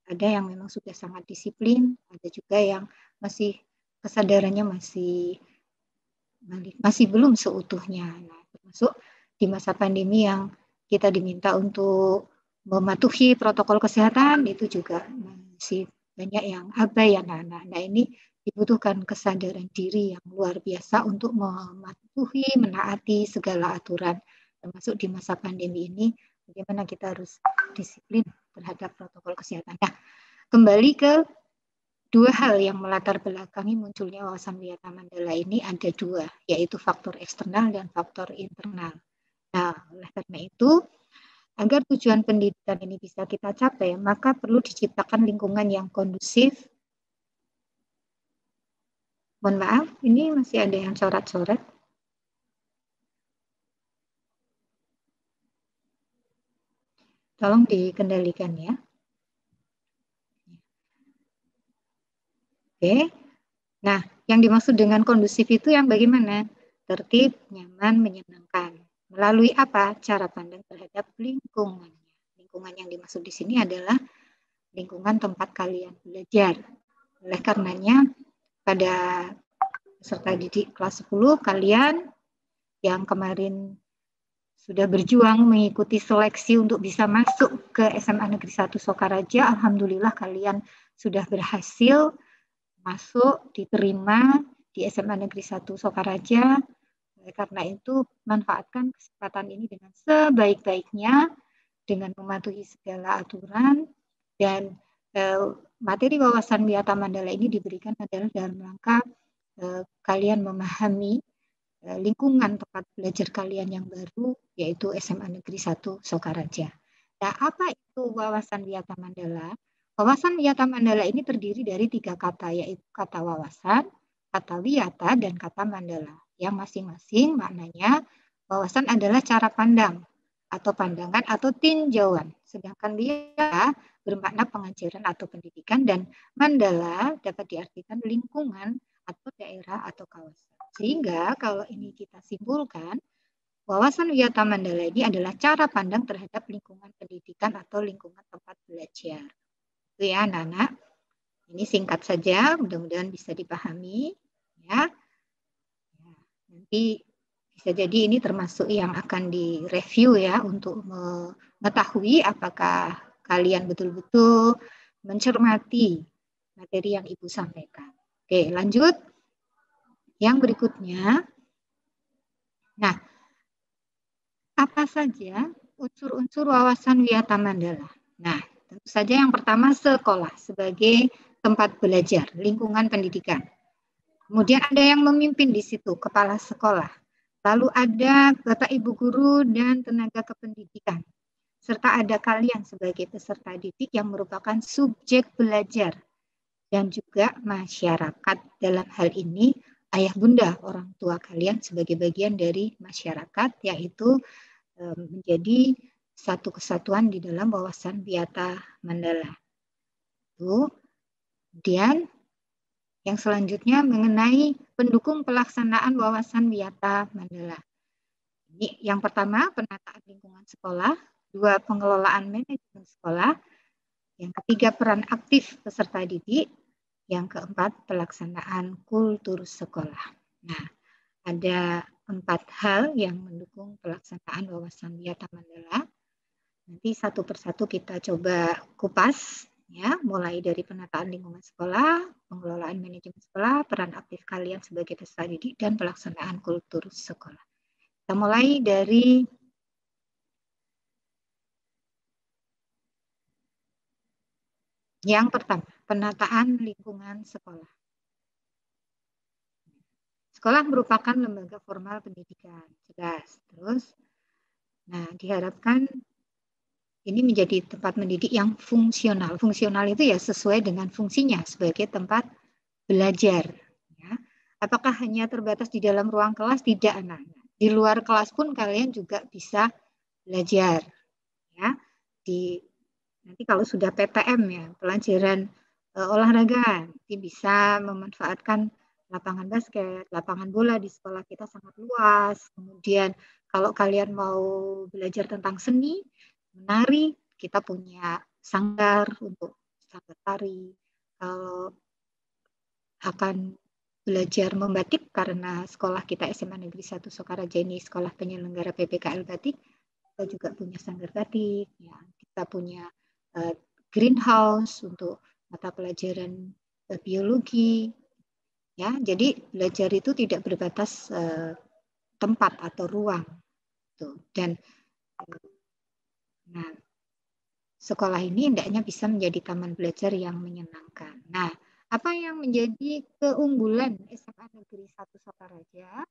Ada yang memang sudah sangat disiplin, ada juga yang masih kesadarannya masih belum seutuhnya. Nah, termasuk di masa pandemi yang kita diminta untuk mematuhi protokol kesehatan, itu juga masih banyak yang abai anak-anak. Nah, ini dibutuhkan kesadaran diri yang luar biasa untuk mematuhi, menaati segala aturan, termasuk di masa pandemi ini, bagaimana kita harus disiplin terhadap protokol kesehatan. Nah, kembali ke 2 hal yang melatar belakangi munculnya wawasan Wiyata Mandala ini ada 2, yaitu faktor eksternal dan faktor internal. Nah, oleh karena itu, agar tujuan pendidikan ini bisa kita capai, maka perlu diciptakan lingkungan yang kondusif. Mohon maaf, ini masih ada yang coret-coret. Tolong dikendalikan ya. Oke. Nah, yang dimaksud dengan kondusif itu yang bagaimana? Tertib, nyaman, menyenangkan. Melalui apa? Cara pandang terhadap lingkungannya. Lingkungan yang dimaksud di sini adalah lingkungan tempat kalian belajar. Oleh karenanya, pada peserta didik kelas 10, kalian yang kemarin sudah berjuang mengikuti seleksi untuk bisa masuk ke SMA Negeri 1 Sokaraja, alhamdulillah kalian sudah berhasil masuk, diterima di SMA Negeri 1 Sokaraja. Karena itu, manfaatkan kesempatan ini dengan sebaik-baiknya, dengan mematuhi segala aturan, dan materi wawasan Wiyata Mandala ini diberikan adalah dalam rangka kalian memahami lingkungan tempat belajar kalian yang baru, yaitu SMA Negeri 1 Sokaraja. Nah, apa itu wawasan Wiyata Mandala? Wawasan Wiyata Mandala ini terdiri dari 3 kata, yaitu kata wawasan, kata wiyata, dan kata mandala. Yang masing-masing maknanya wawasan adalah cara pandang, atau pandangan, atau tinjauan. Sedangkan wiyata bermakna pengajaran atau pendidikan, dan mandala dapat diartikan lingkungan, atau daerah, atau kawasan. Sehingga kalau ini kita simpulkan, wawasan Wiyata Mandala ini adalah cara pandang terhadap lingkungan pendidikan atau lingkungan tempat belajar. Itu ya anak-anak. Ini singkat saja, mudah-mudahan bisa dipahami. Ya. Nanti bisa jadi ini termasuk yang akan direview ya, untuk mengetahui apakah kalian betul-betul mencermati materi yang Ibu sampaikan. Oke, lanjut. Yang berikutnya, nah, apa saja unsur-unsur wawasan Wiyata Mandala? Nah, tentu saja yang pertama sekolah sebagai tempat belajar, lingkungan pendidikan. Kemudian ada yang memimpin di situ, kepala sekolah. Lalu ada Bapak Ibu guru dan tenaga kependidikan. Serta ada kalian sebagai peserta didik yang merupakan subjek belajar. Dan juga masyarakat, dalam hal ini ayah bunda, orang tua kalian sebagai bagian dari masyarakat, yaitu menjadi satu kesatuan di dalam wawasan Wiyata Mandala. Kemudian yang selanjutnya mengenai pendukung pelaksanaan wawasan Wiyata Mandala. Ini yang pertama, penataan lingkungan sekolah. 2, pengelolaan manajemen sekolah. Yang ketiga, peran aktif peserta didik. Yang keempat, pelaksanaan kultur sekolah. Nah, ada 4 hal yang mendukung pelaksanaan wawasan Wiyata Mandala. Nanti satu persatu kita coba kupas, ya, mulai dari penataan lingkungan sekolah, pengelolaan manajemen sekolah, peran aktif kalian sebagai peserta didik, dan pelaksanaan kultur sekolah. Kita mulai dari yang pertama, penataan lingkungan sekolah. Sekolah merupakan lembaga formal pendidikan, jelas. Terus, nah, diharapkan ini menjadi tempat mendidik yang fungsional. Fungsional itu ya sesuai dengan fungsinya sebagai tempat belajar. Ya. Apakah hanya terbatas di dalam ruang kelas? Tidak, anak-anak. Di luar kelas pun kalian juga bisa belajar. Ya. Nanti kalau sudah PTM ya, pelajaran olahraga, nanti bisa memanfaatkan lapangan basket, lapangan bola di sekolah kita sangat luas. Kemudian kalau kalian mau belajar tentang seni, menari, kita punya sanggar untuk sanggar tari. Kalau akan belajar membatik, karena sekolah kita SMA Negeri 1 Sokaraja ini sekolah penyelenggara PPKL batik, kita juga punya sanggar batik, ya. Kita punya greenhouse untuk mata pelajaran biologi, ya. Jadi belajar itu tidak berbatas tempat atau ruang, tuh. Dan nah, sekolah ini hendaknya bisa menjadi taman belajar yang menyenangkan. Nah, apa yang menjadi keunggulan SMA Negeri 1 Sokaraja?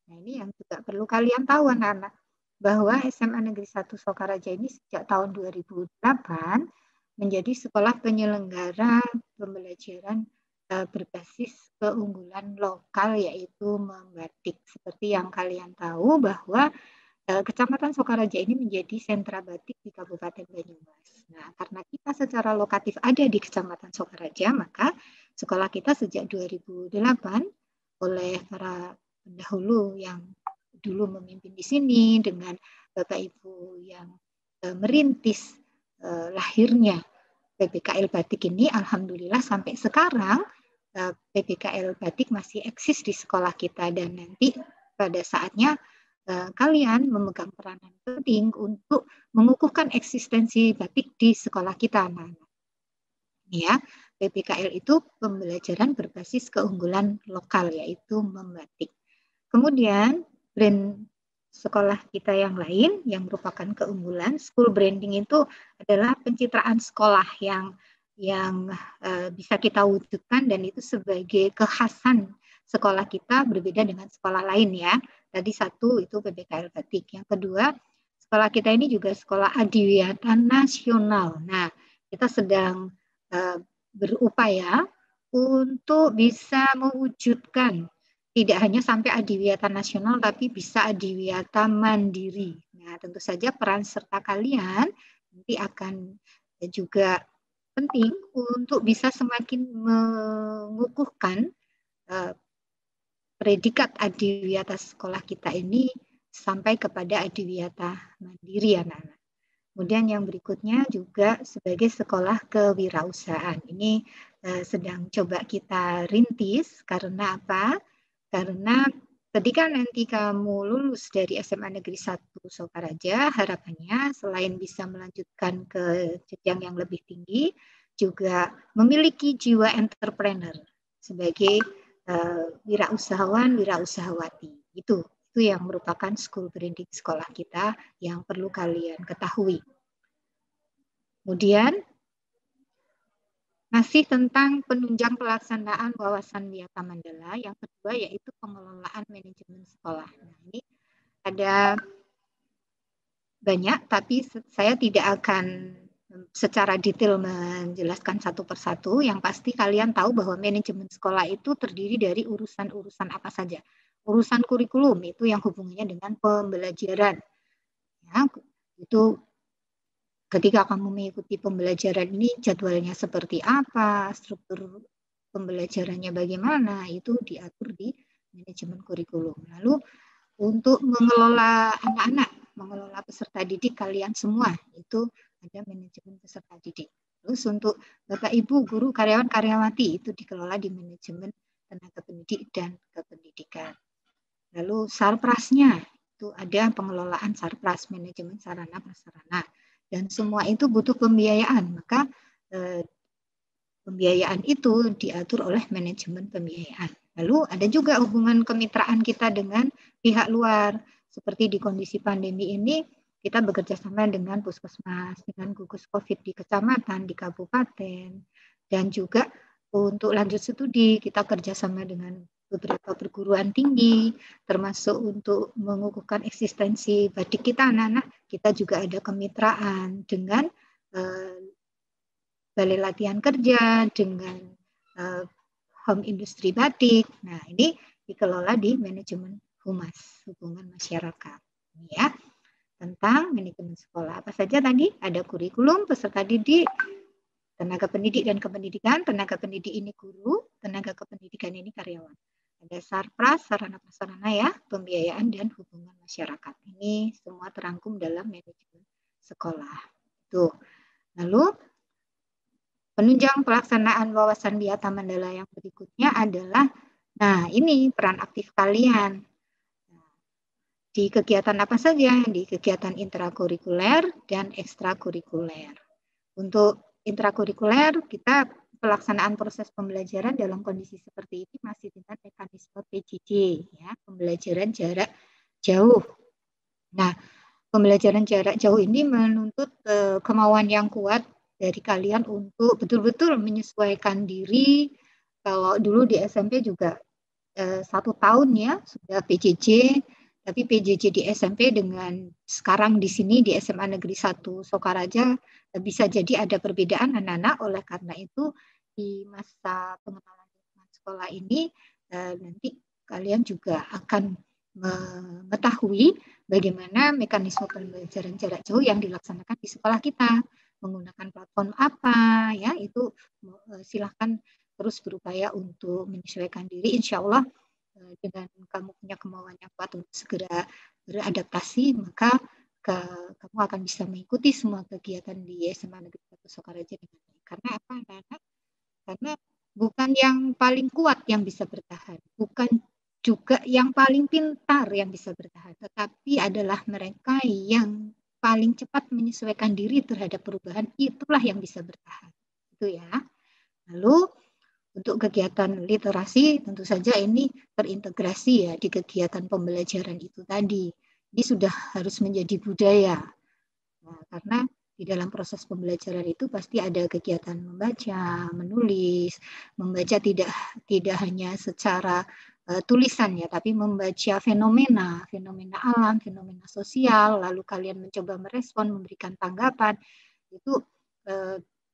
Nah, ini yang juga perlu kalian tahu, anak-anak, bahwa SMA Negeri 1 Sokaraja ini sejak tahun 2008 menjadi sekolah penyelenggara pembelajaran berbasis keunggulan lokal, yaitu membatik. Seperti yang kalian tahu bahwa Kecamatan Sokaraja ini menjadi sentra batik di Kabupaten Banyumas. Nah, karena kita secara lokatif ada di Kecamatan Sokaraja, maka sekolah kita sejak 2008 oleh para pendahulu yang dulu memimpin di sini dengan Bapak Ibu yang merintis lahirnya PBKL Batik ini, alhamdulillah sampai sekarang PBKL Batik masih eksis di sekolah kita, dan nanti pada saatnya kalian memegang peranan penting untuk mengukuhkan eksistensi batik di sekolah kita, anak-anak. Ya, PBKL itu pembelajaran berbasis keunggulan lokal, yaitu membatik. Kemudian brand sekolah kita yang lain yang merupakan keunggulan, school branding itu adalah pencitraan sekolah yang bisa kita wujudkan, dan itu sebagai kekhasan sekolah kita berbeda dengan sekolah lain ya. Tadi satu itu PBKL Batik. Yang kedua, sekolah kita ini juga sekolah adiwiyata nasional. Nah, kita sedang berupaya untuk bisa mewujudkan tidak hanya sampai adiwiyata nasional, tapi bisa adiwiyata mandiri. Nah, tentu saja peran serta kalian nanti akan juga penting untuk bisa semakin mengukuhkan predikat adiwiyata sekolah kita ini sampai kepada adiwiyata mandiri, anak-anak. Kemudian yang berikutnya juga sebagai sekolah kewirausahaan. Ini sedang coba kita rintis, karena apa? Karena ketika nanti kamu lulus dari SMA Negeri 1 Sokaraja, harapannya selain bisa melanjutkan ke jenjang yang lebih tinggi, juga memiliki jiwa entrepreneur sebagai wirausahawan, wirausahawati. Itu yang merupakan school branding sekolah kita yang perlu kalian ketahui. Kemudian masih tentang penunjang pelaksanaan wawasan Wiyata Mandala, yang kedua yaitu pengelolaan manajemen sekolah. Nah, ini ada banyak, tapi saya tidak akan secara detail menjelaskan satu persatu. Yang pasti kalian tahu bahwa manajemen sekolah itu terdiri dari urusan-urusan apa saja. Urusan kurikulum itu yang hubungannya dengan pembelajaran. Ya, itu ketika kamu mengikuti pembelajaran ini, jadwalnya seperti apa, struktur pembelajarannya bagaimana, itu diatur di manajemen kurikulum. Lalu untuk mengelola anak-anak, mengelola peserta didik kalian semua, itu ada manajemen peserta didik. Terus untuk Bapak Ibu, guru, karyawan, karyawati, itu dikelola di manajemen tenaga pendidik dan kependidikan. Lalu sarprasnya, itu ada pengelolaan sarpras, manajemen sarana prasarana. Dan semua itu butuh pembiayaan, maka pembiayaan itu diatur oleh manajemen pembiayaan. Lalu ada juga hubungan kemitraan kita dengan pihak luar. Seperti di kondisi pandemi ini, kita bekerja sama dengan puskesmas, dengan gugus COVID di kecamatan, di kabupaten, dan juga untuk lanjut studi kita kerjasama dengan beberapa perguruan tinggi, termasuk untuk mengukuhkan eksistensi batik kita anak-anak. Kita juga ada kemitraan dengan balai latihan kerja, dengan home industri batik. Nah, ini dikelola di manajemen humas, hubungan masyarakat. Ya, tentang manajemen sekolah. Apa saja tadi? Ada kurikulum, peserta didik, tenaga pendidik dan kependidikan. Tenaga pendidik ini guru, tenaga kependidikan ini karyawan. Ada sarpras, sarana prasarana ya, pembiayaan dan hubungan masyarakat. Ini semua terangkum dalam manajemen sekolah. Tuh. Lalu penunjang pelaksanaan wawasan Wiyata Mandala yang berikutnya adalah, nah ini peran aktif kalian. Di kegiatan apa saja? Di kegiatan intrakurikuler dan ekstrakurikuler. Untuk intrakurikuler, kita pelaksanaan proses pembelajaran dalam kondisi seperti ini masih dengan mekanisme PJJ, ya, pembelajaran jarak jauh. Nah, pembelajaran jarak jauh ini menuntut kemauan yang kuat dari kalian untuk betul-betul menyesuaikan diri. Kalau dulu di SMP juga 1 tahun ya sudah PJJ, tapi PJJ di SMP dengan sekarang di sini di SMA Negeri 1 Sokaraja bisa jadi ada perbedaan anak-anak. Oleh karena itu di masa pengenalan sekolah ini nanti kalian juga akan mengetahui bagaimana mekanisme pembelajaran jarak jauh yang dilaksanakan di sekolah kita, menggunakan platform apa, ya itu silahkan terus berupaya untuk menyesuaikan diri. Insya Allah dengan kamu punya kemauan yang kuat untuk segera beradaptasi, maka kamu akan bisa mengikuti semua kegiatan di SMA Negeri 1 Sokaraja dengan baik. Karena apa, anak-anak? Karena bukan yang paling kuat yang bisa bertahan, bukan juga yang paling pintar yang bisa bertahan, tetapi adalah mereka yang paling cepat menyesuaikan diri terhadap perubahan, itulah yang bisa bertahan. Itu ya. Lalu untuk kegiatan literasi tentu saja ini terintegrasi ya di kegiatan pembelajaran itu tadi. Ini sudah harus menjadi budaya. Nah, karena di dalam proses pembelajaran itu pasti ada kegiatan membaca, menulis, membaca tidak hanya secara tulisan ya, tapi membaca fenomena alam, fenomena sosial, lalu kalian mencoba merespon, memberikan tanggapan, itu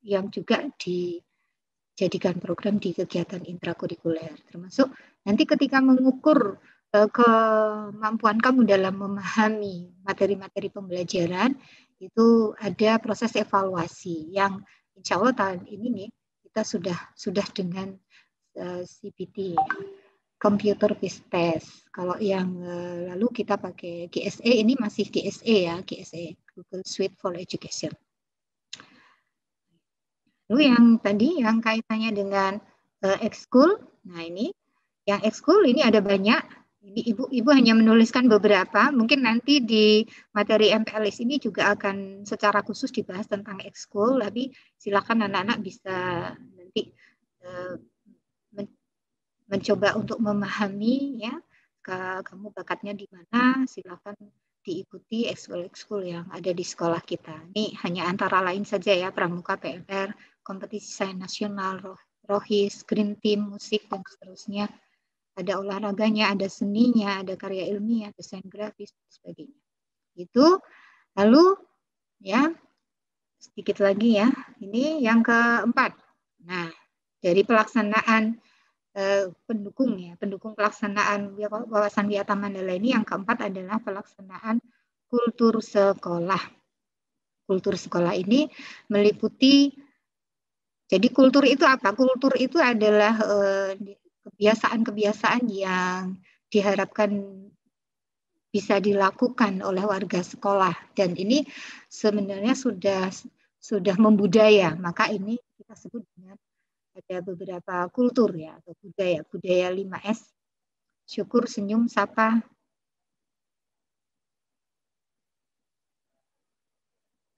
yang juga dijadikan program di kegiatan intrakurikuler. Termasuk nanti ketika mengukur kemampuan kamu dalam memahami materi-materi pembelajaran, itu ada proses evaluasi yang insya Allah tahun ini nih kita sudah dengan CBT, Computer Based Test. Kalau yang lalu kita pakai GSE, ini masih GSE ya, GSE, Google Suite for Education. Lalu yang tadi yang kaitannya dengan ekskul, nah ini yang ekskul ini ada banyak. Ini ibu hanya menuliskan beberapa, mungkin nanti di materi MPLS ini juga akan secara khusus dibahas tentang ekskul, tapi silakan anak-anak bisa nanti mencoba untuk memahami ya, kamu bakatnya di mana, silakan diikuti ekskul-ekskul yang ada di sekolah kita. Ini hanya antara lain saja ya, pramuka, PLR, kompetisi sains nasional, rohis, green team, musik, dan seterusnya. Ada olahraganya, ada seninya, ada karya ilmiah, desain grafis, dan sebagainya. Itu. Lalu ya sedikit lagi ya, ini yang keempat. Nah, dari pelaksanaan pendukung pelaksanaan wawasan Wiyata Mandala ini, yang keempat adalah pelaksanaan kultur sekolah. Kultur sekolah ini meliputi, jadi kultur itu apa? Kultur itu adalah kebiasaan-kebiasaan yang diharapkan bisa dilakukan oleh warga sekolah, dan ini sebenarnya sudah membudaya, maka ini kita sebut dengan ada beberapa kultur ya, atau budaya 5S, syukur, senyum, sapa,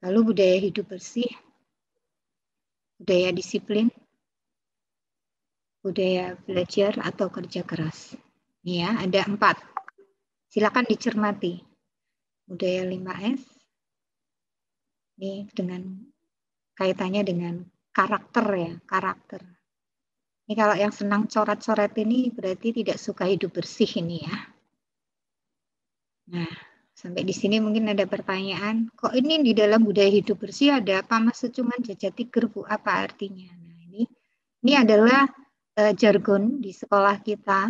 lalu budaya hidup bersih, budaya disiplin, budaya belajar atau kerja keras. Ini ya, ada 4. Silakan dicermati. Budaya 5S, ini dengan kaitannya dengan karakter ya, karakter. Ini kalau yang senang coret-coret ini berarti tidak suka hidup bersih ini ya. Nah, sampai di sini mungkin ada pertanyaan, kok ini di dalam budaya hidup bersih ada apa Mas Sucuman Jajati Gerbu, apa artinya? Nah, ini adalah jargon di sekolah kita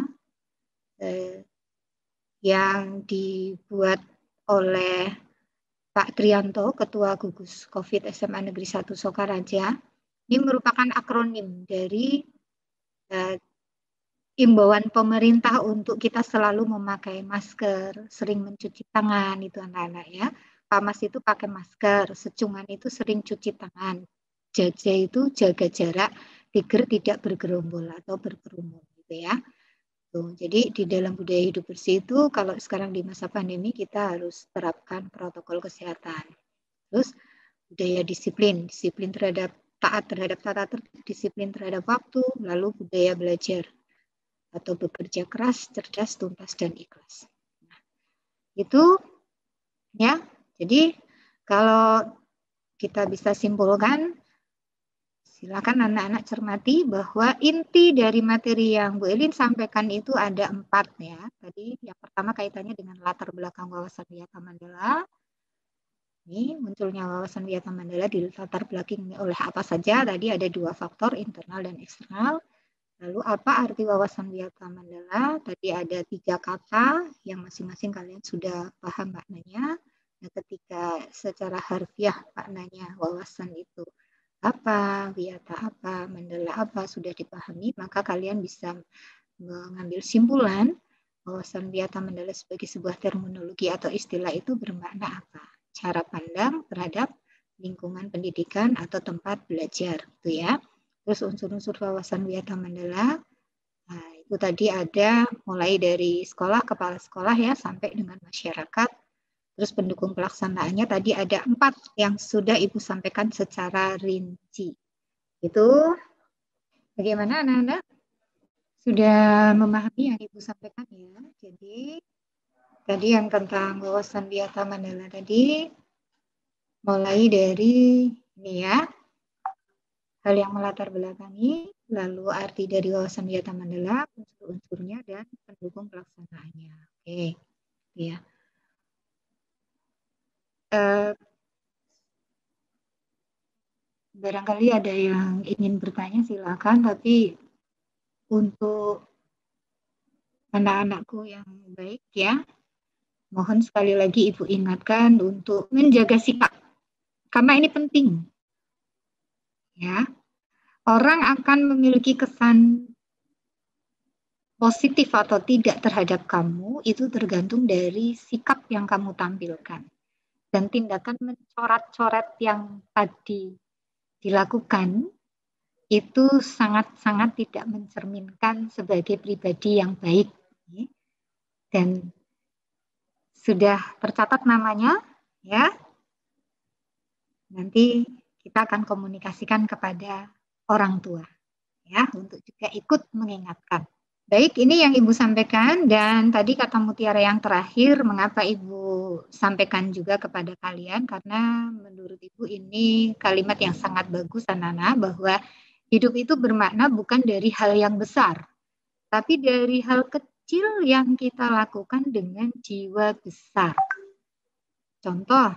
yang dibuat oleh Pak Trianto, Ketua Gugus COVID SMA Negeri 1 Sokaraja. Ini merupakan akronim dari imbauan pemerintah untuk kita selalu memakai masker, sering mencuci tangan, itu anak-anak ya. PAMAS itu pakai masker, secungan itu sering cuci tangan, jaja itu jaga jarak, tiger tidak bergerombol atau berkerumun gitu ya. Tuh, jadi di dalam budaya hidup bersih itu kalau sekarang di masa pandemi kita harus terapkan protokol kesehatan. Terus budaya disiplin terhadap taat terhadap tata tertib, disiplin terhadap waktu, lalu budaya belajar atau bekerja keras, cerdas, tuntas, dan ikhlas. Nah, itu ya. Jadi kalau kita bisa simpulkan, silakan anak-anak cermati bahwa inti dari materi yang Bu Elin sampaikan itu ada 4 ya. Tadi yang pertama kaitannya dengan latar belakang wawasan Wiyata Mandala. Ini munculnya wawasan Wiyata Mandala di latar belakang oleh apa saja. Tadi ada 2 faktor, internal dan eksternal. Lalu apa arti wawasan Wiyata Mandala? Tadi ada 3 kata yang masing-masing kalian sudah paham maknanya. Nah, ketika secara harfiah maknanya wawasan itu apa, Wiyata apa, Mandala apa sudah dipahami, maka kalian bisa mengambil simpulan wawasan Wiyata Mandala sebagai sebuah terminologi atau istilah itu bermakna apa. Cara pandang terhadap lingkungan pendidikan atau tempat belajar, gitu ya. Terus unsur-unsur wawasan Wiyata Mandala, nah, itu tadi ada mulai dari sekolah, kepala sekolah ya, sampai dengan masyarakat. Terus pendukung pelaksanaannya tadi ada 4 yang sudah Ibu sampaikan secara rinci. Itu bagaimana anak-anak? Sudah memahami yang Ibu sampaikan ya? Jadi tadi yang tentang wawasan Wiyata Mandala tadi, mulai dari ini ya, hal yang melatar belakangi, lalu arti dari wawasan Wiyata Mandala, unsur-unsurnya, dan pendukung pelaksanaannya. Oke, ya. Barangkali ada yang ingin bertanya, silakan. Tapi untuk anak-anakku yang baik ya, mohon sekali lagi Ibu ingatkan untuk menjaga sikap, karena ini penting. Ya, orang akan memiliki kesan positif atau tidak terhadap kamu itu tergantung dari sikap yang kamu tampilkan. Dan tindakan mencoret-coret yang tadi dilakukan itu sangat-sangat tidak mencerminkan sebagai pribadi yang baik. Dan sudah tercatat namanya, ya. Nanti kita akan komunikasikan kepada orang tua, ya, untuk juga ikut mengingatkan. Baik, ini yang Ibu sampaikan, dan tadi kata Mutiara yang terakhir, mengapa Ibu sampaikan juga kepada kalian, karena menurut Ibu ini kalimat yang sangat bagus, anak-anak, bahwa hidup itu bermakna bukan dari hal yang besar, tapi dari hal kecil yang kita lakukan dengan jiwa besar. Contoh,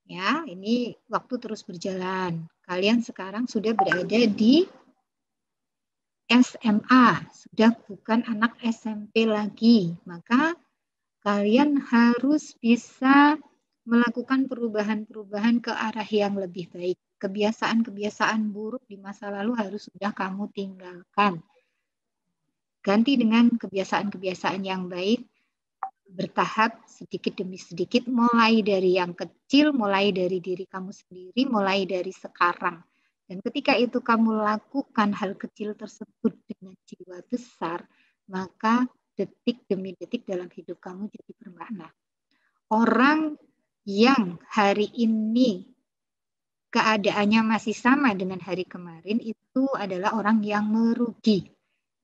ya, ini waktu terus berjalan. Kalian sekarang sudah berada di SMA, sudah bukan anak SMP lagi, maka kalian harus bisa melakukan perubahan-perubahan ke arah yang lebih baik. Kebiasaan-kebiasaan buruk di masa lalu harus sudah kamu tinggalkan. Ganti dengan kebiasaan-kebiasaan yang baik, bertahap sedikit demi sedikit, mulai dari yang kecil, mulai dari diri kamu sendiri, mulai dari sekarang. Dan ketika itu kamu lakukan hal kecil tersebut dengan jiwa besar, maka detik demi detik dalam hidup kamu jadi bermakna. Orang yang hari ini keadaannya masih sama dengan hari kemarin itu adalah orang yang merugi.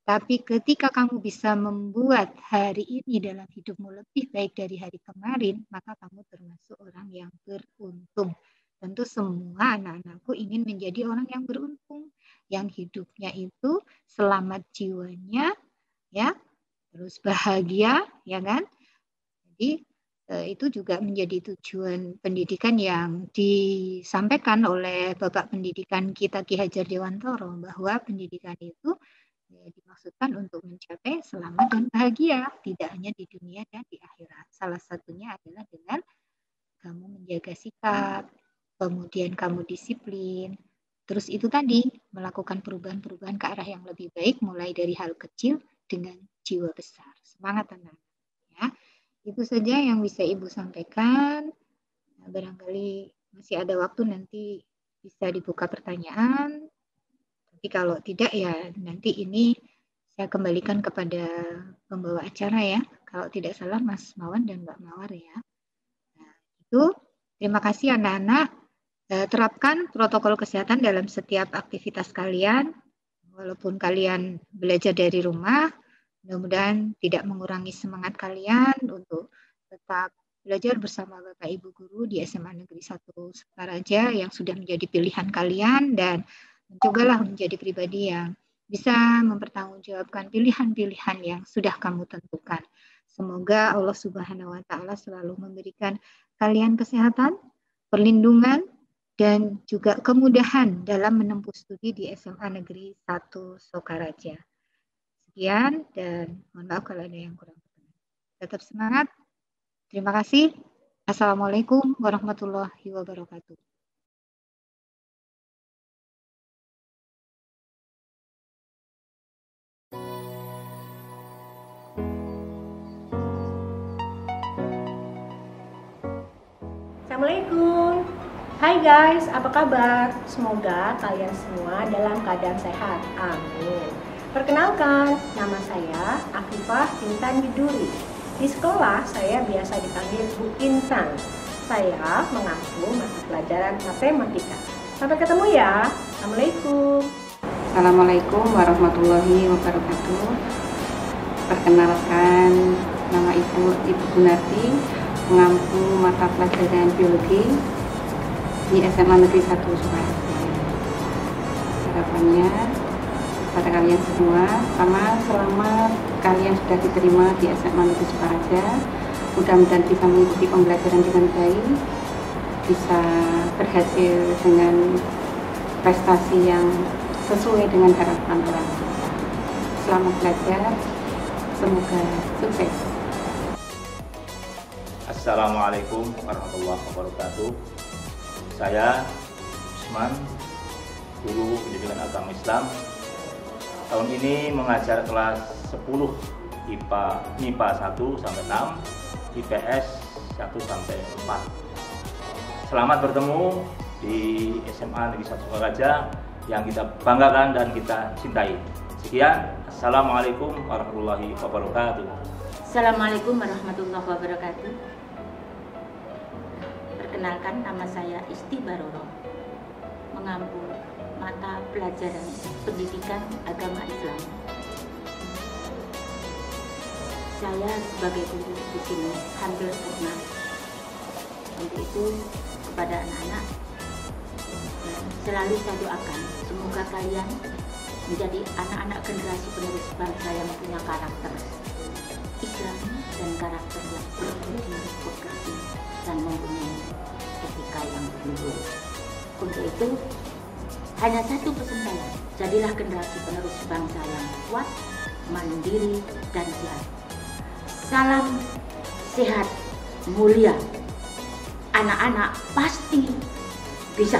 Tapi ketika kamu bisa membuat hari ini dalam hidupmu lebih baik dari hari kemarin, maka kamu termasuk orang yang beruntung. Tentu semua anak-anakku ingin menjadi orang yang beruntung, yang hidupnya itu selamat jiwanya, ya, terus bahagia, ya kan? Jadi itu juga menjadi tujuan pendidikan yang disampaikan oleh Bapak Pendidikan kita Ki Hajar Dewantoro, bahwa pendidikan itu dimaksudkan untuk mencapai selamat dan bahagia, tidak hanya di dunia dan di akhirat. Salah satunya adalah dengan kamu menjaga sikap, kemudian kamu disiplin, terus itu tadi melakukan perubahan-perubahan ke arah yang lebih baik, mulai dari hal kecil dengan jiwa besar. Semangat anak-anak, ya. Itu saja yang bisa Ibu sampaikan. Nah, barangkali masih ada waktu, nanti bisa dibuka pertanyaan. Tapi kalau tidak ya nanti ini saya kembalikan kepada pembawa acara ya. Kalau tidak salah Mas Mawan dan Mbak Mawar ya. Nah, itu terima kasih anak-anak. Terapkan protokol kesehatan dalam setiap aktivitas kalian. Walaupun kalian belajar dari rumah, mudah-mudahan tidak mengurangi semangat kalian untuk tetap belajar bersama Bapak Ibu Guru di SMA Negeri 1 Sukaraja yang sudah menjadi pilihan kalian, dan mencobalah menjadi pribadi yang bisa mempertanggungjawabkan pilihan-pilihan yang sudah kamu tentukan. Semoga Allah Subhanahu wa Ta'ala selalu memberikan kalian kesehatan, perlindungan, dan juga kemudahan dalam menempuh studi di SMA Negeri 1 Sokaraja. Sekian, dan mohon maaf kalau ada yang kurang berkenan. Tetap semangat. Terima kasih. Assalamualaikum warahmatullahi wabarakatuh. Assalamualaikum. Hai guys, apa kabar? Semoga kalian semua dalam keadaan sehat. Amin. Perkenalkan, nama saya Afifah Intan Biduri. Di sekolah saya biasa dipanggil Bu Intan. Saya mengaku mata pelajaran matematika. Sampai ketemu ya. Assalamualaikum. Assalamualaikum warahmatullahi wabarakatuh. Perkenalkan, nama Ibu Gunarti, mengampu mata pelajaran biologi di SMA Negeri 1 Sokaraja. Harapannya pada kalian semua, selama kalian sudah diterima di SMA Negeri Sokaraja, mudah-mudahan bisa mengikuti pembelajaran dengan baik, bisa berhasil dengan prestasi yang sesuai dengan harapan orang tua. Selamat belajar, semoga sukses. Assalamualaikum warahmatullahi wabarakatuh. Saya Usman, guru pendidikan agama Islam. Tahun ini mengajar kelas 10 MIPA 1 sampai 6, IPS 1 sampai 4. Selamat bertemu di SMA Negeri 1 Sokaraja yang kita banggakan dan kita cintai. Sekian, Assalamualaikum warahmatullahi wabarakatuh. Assalamualaikum warahmatullahi wabarakatuh. Perkenalkan, nama saya Isti Baroro, mengampu mata pelajaran pendidikan agama Islam. Saya sebagai guru di sini hampir sempurna. Untuk itu kepada anak-anak, selalu saya doakan semoga kalian menjadi anak-anak generasi penerus bangsa yang punya karakter Islam dan karakter yang berbudi pekerti dan mempunyai etika yang luhur. Untuk itu hanya satu pesan saya, jadilah generasi penerus bangsa yang kuat, mandiri, dan sehat. Salam sehat mulia. Anak-anak pasti bisa.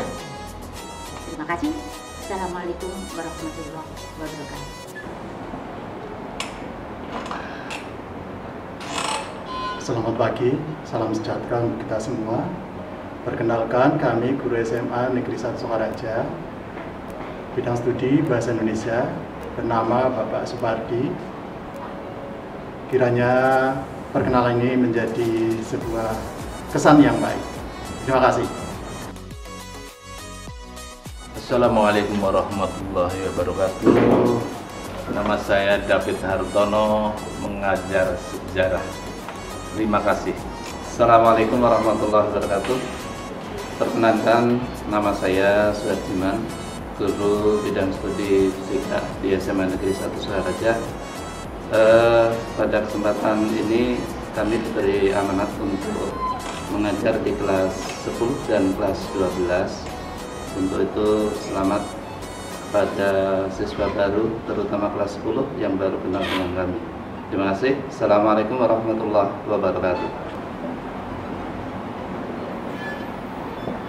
Terima kasih. Assalamualaikum warahmatullahi wabarakatuh. Selamat pagi, salam sejahtera untuk kita semua. Perkenalkan, kami guru SMA Negeri 1 Sokaraja, bidang studi Bahasa Indonesia, bernama Bapak Supardi. Kiranya perkenalan ini menjadi sebuah kesan yang baik. Terima kasih. Assalamualaikum warahmatullahi wabarakatuh. Nama saya David Hartono, mengajar sejarah. Terima kasih. Assalamualaikum warahmatullahi wabarakatuh. Perkenalkan, nama saya Suhardiman, guru bidang studi fisika di SMA Negeri 1 Sokaraja. Pada kesempatan ini kami diberi amanat untuk mengajar di kelas 10 dan kelas 12. Untuk itu selamat kepada siswa baru, terutama kelas 10 yang baru kenal dengan kami. Terima kasih. Assalamualaikum warahmatullahi wabarakatuh.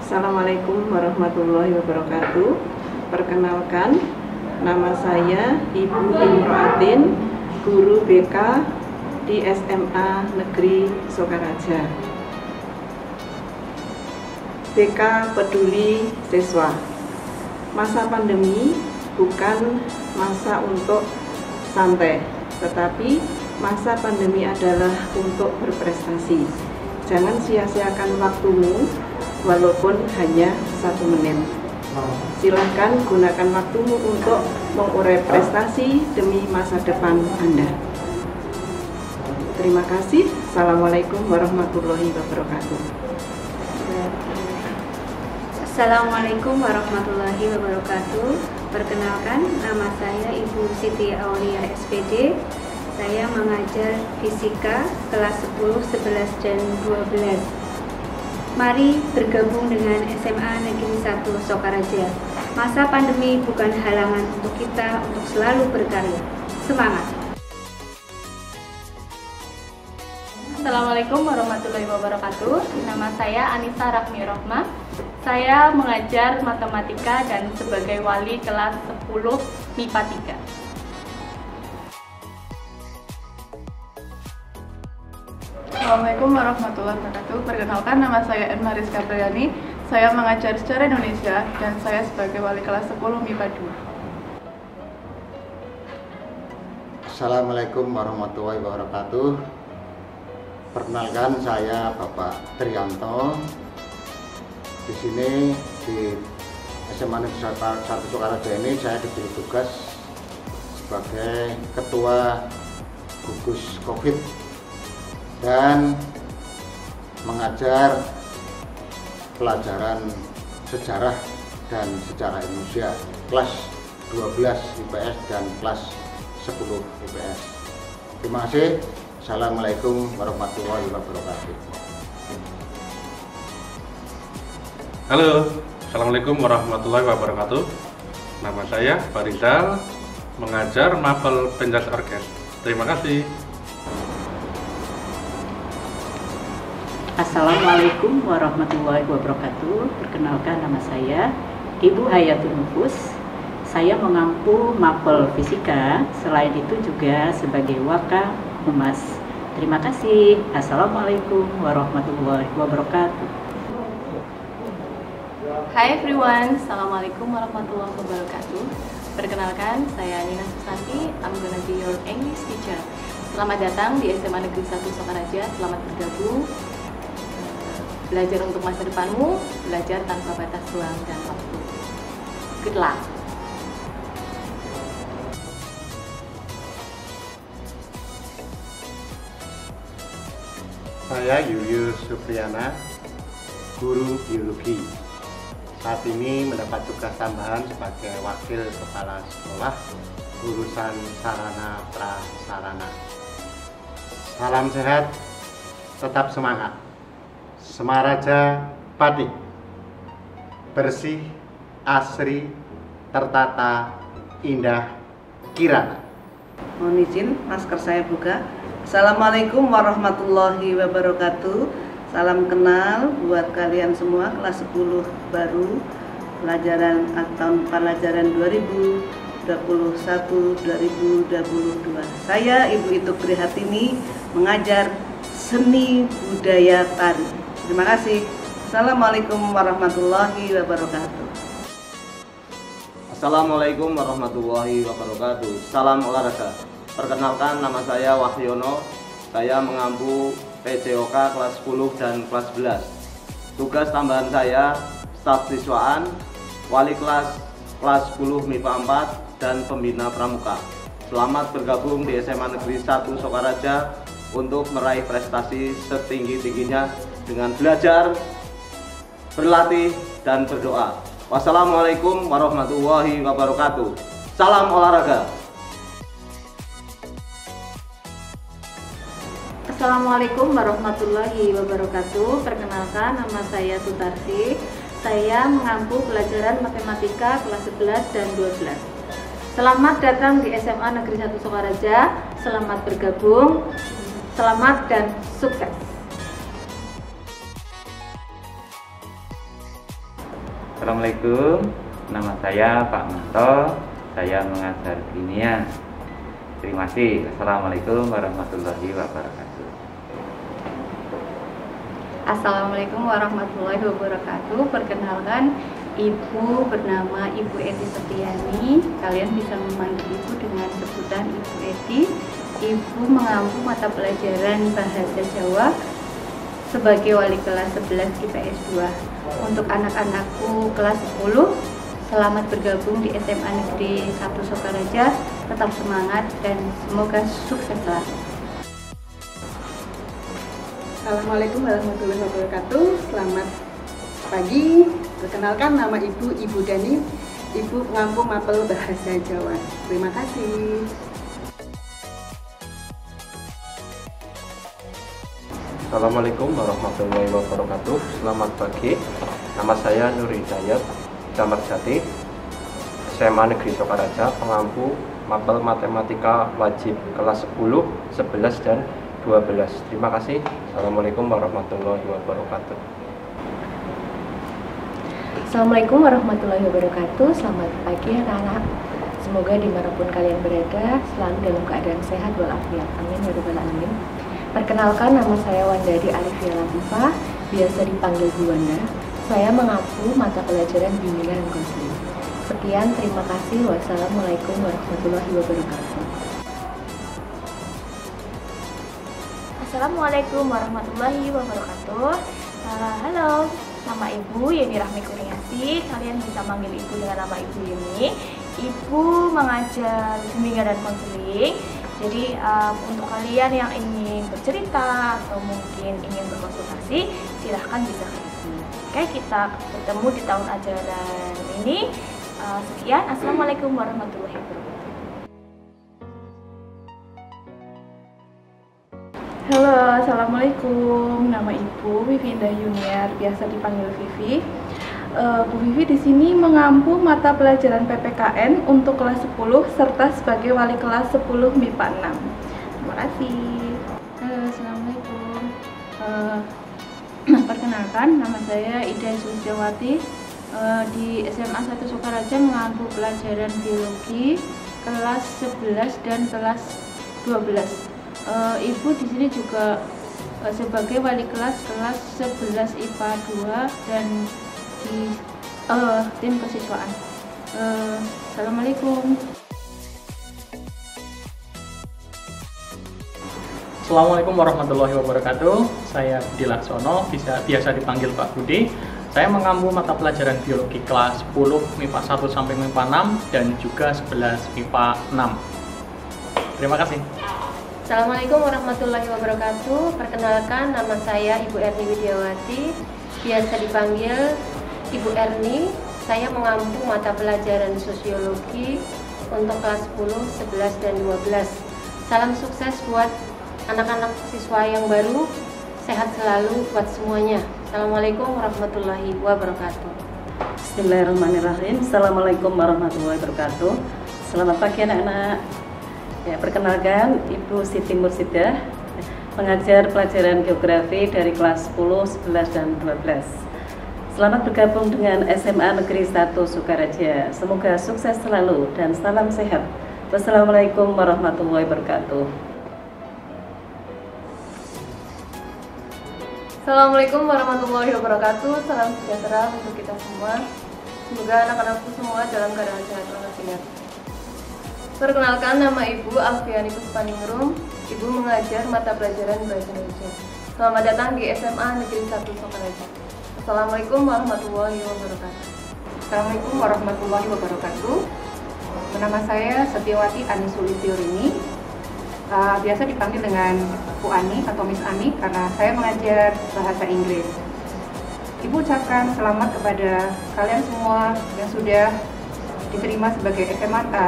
Assalamualaikum warahmatullahi wabarakatuh. Perkenalkan, nama saya Ibu Imro'atin, guru BK di SMA Negeri Sokaraja. BK peduli siswa. Masa pandemi bukan masa untuk santai, tetapi masa pandemi adalah untuk berprestasi. Jangan sia-siakan waktumu walaupun hanya 1 menit. Silahkan gunakan waktumu untuk mengurai prestasi demi masa depan Anda. Terima kasih. Assalamualaikum warahmatullahi wabarakatuh. Assalamualaikum warahmatullahi wabarakatuh. Perkenalkan, nama saya Ibu Siti Aulia SPD. Saya mengajar fisika kelas 10, 11, dan 12. Mari bergabung dengan SMA Negeri 1 Sokaraja. Masa pandemi bukan halangan untuk kita untuk selalu berkarya. Semangat! Assalamualaikum warahmatullahi wabarakatuh. Nama saya Anissa Rafni Rohmah. Saya mengajar matematika dan sebagai wali kelas 10 MIPA 3. Assalamualaikum warahmatullahi wabarakatuh. Perkenalkan, nama saya Enma Rizka Priani. Saya mengajar sejarah Indonesia dan saya sebagai wali kelas 10 MIPA 2. Assalamualaikum warahmatullahi wabarakatuh. Perkenalkan, saya Bapak Trianto. Di sini di SMA Negeri 1 Sokaraja ini saya diberi tugas sebagai Ketua Gugus Covid dan mengajar pelajaran sejarah dan sejarah Indonesia kelas 12 IPS dan kelas 10 IPS. Terima kasih. Assalamualaikum warahmatullahi wabarakatuh. Halo, Assalamualaikum warahmatullahi wabarakatuh. Nama saya Farizal, mengajar Mapel Penjas Orkes. Terima kasih. Assalamualaikum warahmatullahi wabarakatuh. Perkenalkan, nama saya Ibu Hayatul Nufus. Saya mengampu Mapel Fisika, selain itu juga sebagai Waka Humas. Terima kasih. Assalamualaikum warahmatullahi wabarakatuh. Hi everyone, Assalamualaikum warahmatullahi wabarakatuh. Perkenalkan, saya Nina Susanti. I'm gonna be your English teacher. Selamat datang di SMA Negeri 1 Sokaraja. Selamat bergabung. Belajar untuk masa depanmu, belajar tanpa batas ruang dan waktu. Good luck! Saya Julius Supriyana, guru biologi. Saat ini mendapat tugas tambahan sebagai Wakil Kepala Sekolah Urusan Sarana Prasarana. Salam sehat, tetap semangat. Semaraja Pati, bersih, asri, tertata, indah, kirana. Mohon izin, masker saya buka. Assalamualaikum warahmatullahi wabarakatuh. Salam kenal buat kalian semua kelas 10 baru pelajaran atau pelajaran 2021-2022. Saya Ibu Itu Prihatini mengajar seni budaya tari. Terima kasih. Assalamualaikum warahmatullahi wabarakatuh. Assalamualaikum warahmatullahi wabarakatuh. Salam olahraga. Perkenalkan, nama saya Wahyono. Saya mengampu PJOK kelas 10 dan kelas 11. Tugas tambahan saya, staf siswaan, wali kelas 10 MIPA 4, dan pembina pramuka. Selamat bergabung di SMA Negeri 1 Sokaraja untuk meraih prestasi setinggi-tingginya dengan belajar, berlatih, dan berdoa. Wassalamualaikum warahmatullahi wabarakatuh. Salam olahraga. Assalamualaikum warahmatullahi wabarakatuh. Perkenalkan, nama saya Sutarsi. Saya mengampu pelajaran matematika kelas 11 dan 12. Selamat datang di SMA Negeri 1 Sokaraja. Selamat bergabung. Selamat dan sukses. Assalamualaikum, nama saya Pak Manto. Saya mengajar kimia. Terima kasih. Assalamualaikum warahmatullahi wabarakatuh. Assalamualaikum warahmatullahi wabarakatuh. Perkenalkan, Ibu bernama Ibu Eti Setiani. Kalian bisa memanggil Ibu dengan sebutan Ibu Eti. Ibu mengampu mata pelajaran Bahasa Jawa sebagai wali kelas 11 IPS 2. Untuk anak-anakku kelas 10, selamat bergabung di SMA Negeri 1 Sokaraja. Tetap semangat dan semoga sukses selalu. Assalamualaikum warahmatullahi wabarakatuh. Selamat pagi. Perkenalkan, nama Ibu Dani. Ibu pengampu Mapel Bahasa Jawa. Terima kasih. Assalamualaikum warahmatullahi wabarakatuh. Selamat pagi. Nama saya Nur Hidayat, Damar Jati, SMA Negeri Sokaraja, pengampu mapel matematika wajib kelas 10, 11, dan 12. Terima kasih. Assalamualaikum warahmatullahi wabarakatuh. Assalamualaikum warahmatullahi wabarakatuh. Selamat pagi anak-anak. Semoga dimanapun kalian berada selalu dalam keadaan sehat walafiat. Amin ya rabbal alamin. Perkenalkan, nama saya Wandari Arifia Latifah, biasa dipanggil Bu Wanda. Saya mengampu mata pelajaran bimbingan dan konseling. Sekian, terima kasih. Wassalamualaikum warahmatullahi wabarakatuh. Assalamualaikum warahmatullahi wabarakatuh. Halo, nama Ibu Yeni Rahmi Kurniasi. Kalian bisa manggil Ibu dengan nama Ibu Yeni. Ibu mengajar bimbingan dan konseling. Jadi untuk kalian yang ingin bercerita atau mungkin ingin berkonsultasi, silahkan bisa ke Ibu. Oke, kita bertemu di tahun ajaran ini. Sekian, Assalamualaikum warahmatullahi wabarakatuh. Halo, Assalamualaikum. Nama Ibu Vivi Indah Yuniar, biasa dipanggil Vivi. Bu Vivi di sini mengampu mata pelajaran PPKN untuk kelas 10 serta sebagai wali kelas 10 MIPA 6. Terima kasih. Halo, Assalamualaikum. Perkenalkan, nama saya Ida Sulistiawati. Di SMA 1 Sokaraja mengampu pelajaran biologi kelas 11 dan kelas 12. Ibu di sini juga sebagai wali kelas 11 IPA 2 dan di tim kesiswaan. Assalamualaikum. Assalamualaikum warahmatullahi wabarakatuh. Saya Budi Laksono, biasa dipanggil Pak Budi. Saya mengampu mata pelajaran biologi kelas 10 MIPA 1 sampai MIPA 6 dan juga 11 MIPA 6. Terima kasih. Assalamualaikum warahmatullahi wabarakatuh. Perkenalkan, nama saya Ibu Erni Widiawati, biasa dipanggil Ibu Erni. Saya mengampu mata pelajaran sosiologi untuk kelas 10, 11, dan 12. Salam sukses buat anak-anak siswa yang baru. Sehat selalu buat semuanya. Assalamualaikum warahmatullahi wabarakatuh. Bismillahirrahmanirrahim. Assalamualaikum warahmatullahi wabarakatuh. Selamat pagi anak-anak. Ya, perkenalkan, Ibu Siti Mursidah, mengajar pelajaran geografi dari kelas 10, 11, dan 12. Selamat bergabung dengan SMA Negeri 1 Sokaraja. Semoga sukses selalu dan salam sehat. Wassalamualaikum warahmatullahi wabarakatuh. Assalamualaikum warahmatullahi wabarakatuh. Salam sejahtera untuk kita semua. Semoga anak-anakku semua dalam keadaan sehat walafiat. Perkenalkan, nama Ibu Alfiani Puspaningrum. Ibu mengajar mata pelajaran Bahasa Indonesia. Selamat datang di SMA Negeri 1 Sokaraja. Assalamualaikum warahmatullahi wabarakatuh. Assalamualaikum warahmatullahi wabarakatuh. Nama saya Setiawati Ani Sulistiorini. Biasa dipanggil dengan Bu Ani atau Miss Ani karena saya mengajar bahasa Inggris. Ibu ucapkan selamat kepada kalian semua yang sudah diterima sebagai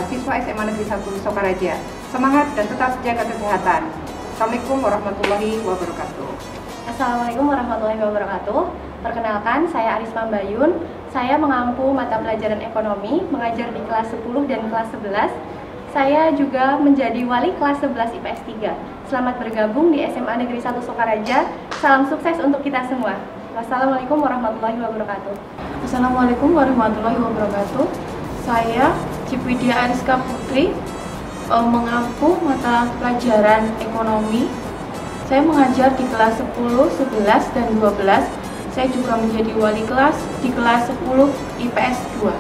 siswa SMA Negeri 1 Sokaraja. Semangat dan tetap jaga kesehatan. Assalamualaikum warahmatullahi wabarakatuh. Assalamualaikum warahmatullahi wabarakatuh. Perkenalkan, saya Arisma Bayun. Saya mengampu mata pelajaran ekonomi, mengajar di kelas 10 dan kelas 11. Saya juga menjadi wali kelas 11 IPS 3. Selamat bergabung di SMA Negeri 1 Sokaraja. Salam sukses untuk kita semua. Wassalamualaikum warahmatullahi wabarakatuh. Assalamualaikum warahmatullahi wabarakatuh. Saya Cipwidya Ariska Putri, mengampu mata pelajaran ekonomi. Saya mengajar di kelas 10, 11, dan 12. Saya juga menjadi wali kelas di kelas 10 IPS 2.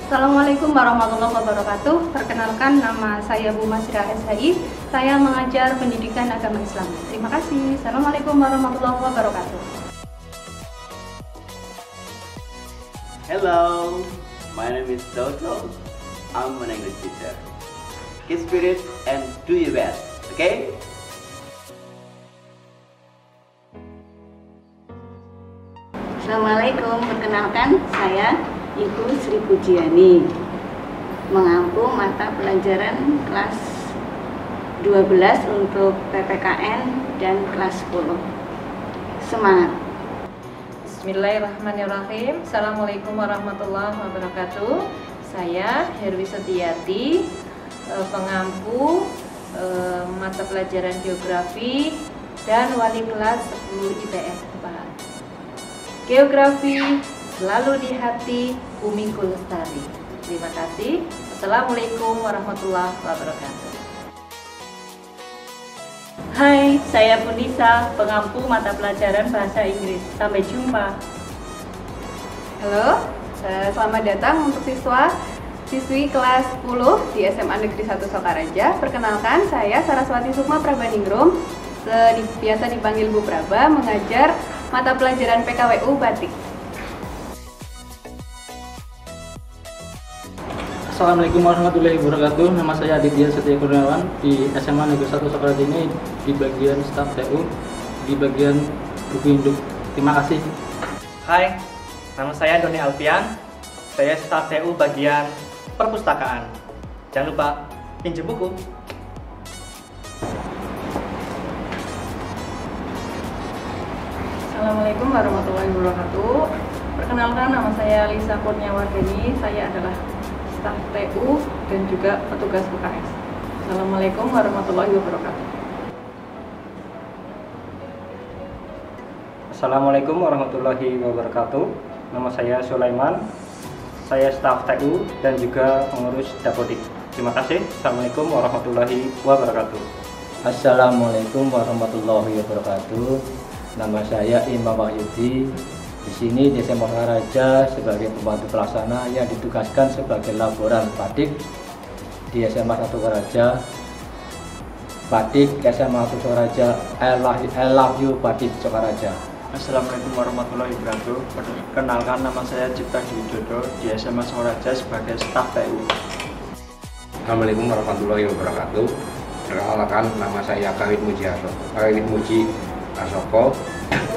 Assalamualaikum warahmatullahi wabarakatuh. Perkenalkan, nama saya Bu Masra SHI. Saya mengajar pendidikan agama Islam. Terima kasih. Assalamualaikum warahmatullahi wabarakatuh. Hello, my name is Toto. I'm an English teacher. Keep spirit and do your best, okay? Assalamualaikum, perkenalkan saya Ibu Sri Pujiani, mengampu mata pelajaran kelas 12 untuk PPKN dan kelas 10. Semangat. Bismillahirrahmanirrahim. Assalamualaikum warahmatullahi wabarakatuh. Saya Herwi Setiati, pengampu mata pelajaran geografi dan wali kelas 10 IPS 4. Geografi selalu di hati Umi Kulestari. Terima kasih. Assalamualaikum warahmatullahi wabarakatuh. Hai, saya Punisa, pengampu mata pelajaran bahasa Inggris. Sampai jumpa. Halo, selamat datang untuk siswi kelas 10 di SMA Negeri 1 Sokaraja. Perkenalkan, saya Saraswati Sukma Prabaningrum, biasa dipanggil Bu Praba, mengajar mata pelajaran PKWU Batik. Assalamualaikum warahmatullahi wabarakatuh. Nama saya Aditya Setia Kurniawan di SMA Negeri 1 Sokaraja ini di bagian staf TU di bagian buku induk. Terima kasih. Hai, nama saya Doni Alfian. Saya staf TU bagian perpustakaan. Jangan lupa pinjam buku. Assalamualaikum warahmatullahi wabarakatuh. Perkenalkan, nama saya Lisa Kurniawardeni. Saya adalah staf TU dan juga petugas UKS. Assalamualaikum warahmatullahi wabarakatuh. Assalamualaikum warahmatullahi wabarakatuh. Nama saya Sulaiman. Saya staf TU dan juga pengurus Dapodik. Terima kasih. Assalamualaikum warahmatullahi wabarakatuh. Assalamualaikum warahmatullahi wabarakatuh. Nama saya Imam Wahyudi. Di sini di SMA Sokaraja sebagai pembantu pelaksana yang ditugaskan sebagai laboran batik di SMA 1 Sokaraja. Batik SMA 1 Sokaraja, I love you Batik Sokaraja. Assalamualaikum warahmatullahi wabarakatuh. Perkenalkan, nama saya Cipta Diwidodo di SMA Sokaraja sebagai staf TU. Assalamualaikum warahmatullahi wabarakatuh. Perkenalkan, nama saya Kawit Muji Asoko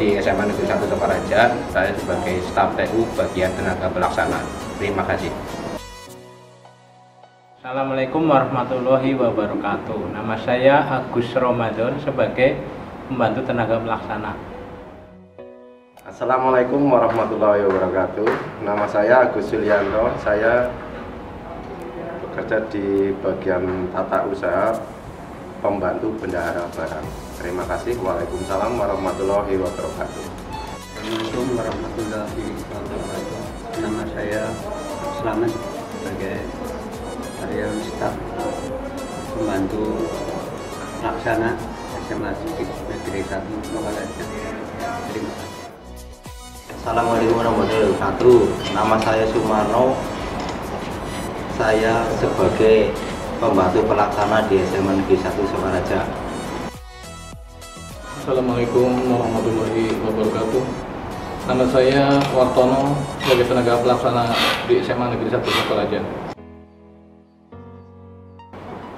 di SMA Negeri 1 Sokaraja. Saya sebagai staf TU bagian tenaga pelaksana. Terima kasih. Assalamualaikum warahmatullahi wabarakatuh. Nama saya Agus Ramadan sebagai pembantu tenaga pelaksana. Assalamualaikum warahmatullahi wabarakatuh. Nama saya Agus Yulianto. Saya bekerja di bagian tata usaha pembantu bendahara barang. Terima kasih. Waalaikumsalam warahmatullahi wabarakatuh. Assalamualaikum warahmatullahi wabarakatuh. Nama saya Slamet sebagai karyawan staf pembantu pelaksana SMA Negeri 1 Sokaraja. Terima kasih. Assalamualaikum warahmatullahi wabarakatuh. Nama saya Sumarno. Saya sebagai pembantu pelaksana di SMA Negeri 1 Sokaraja. Assalamualaikum warahmatullahi wabarakatuh. Nama saya Wartono sebagai tenaga pelaksana di SMA Negeri 1 Sokaraja.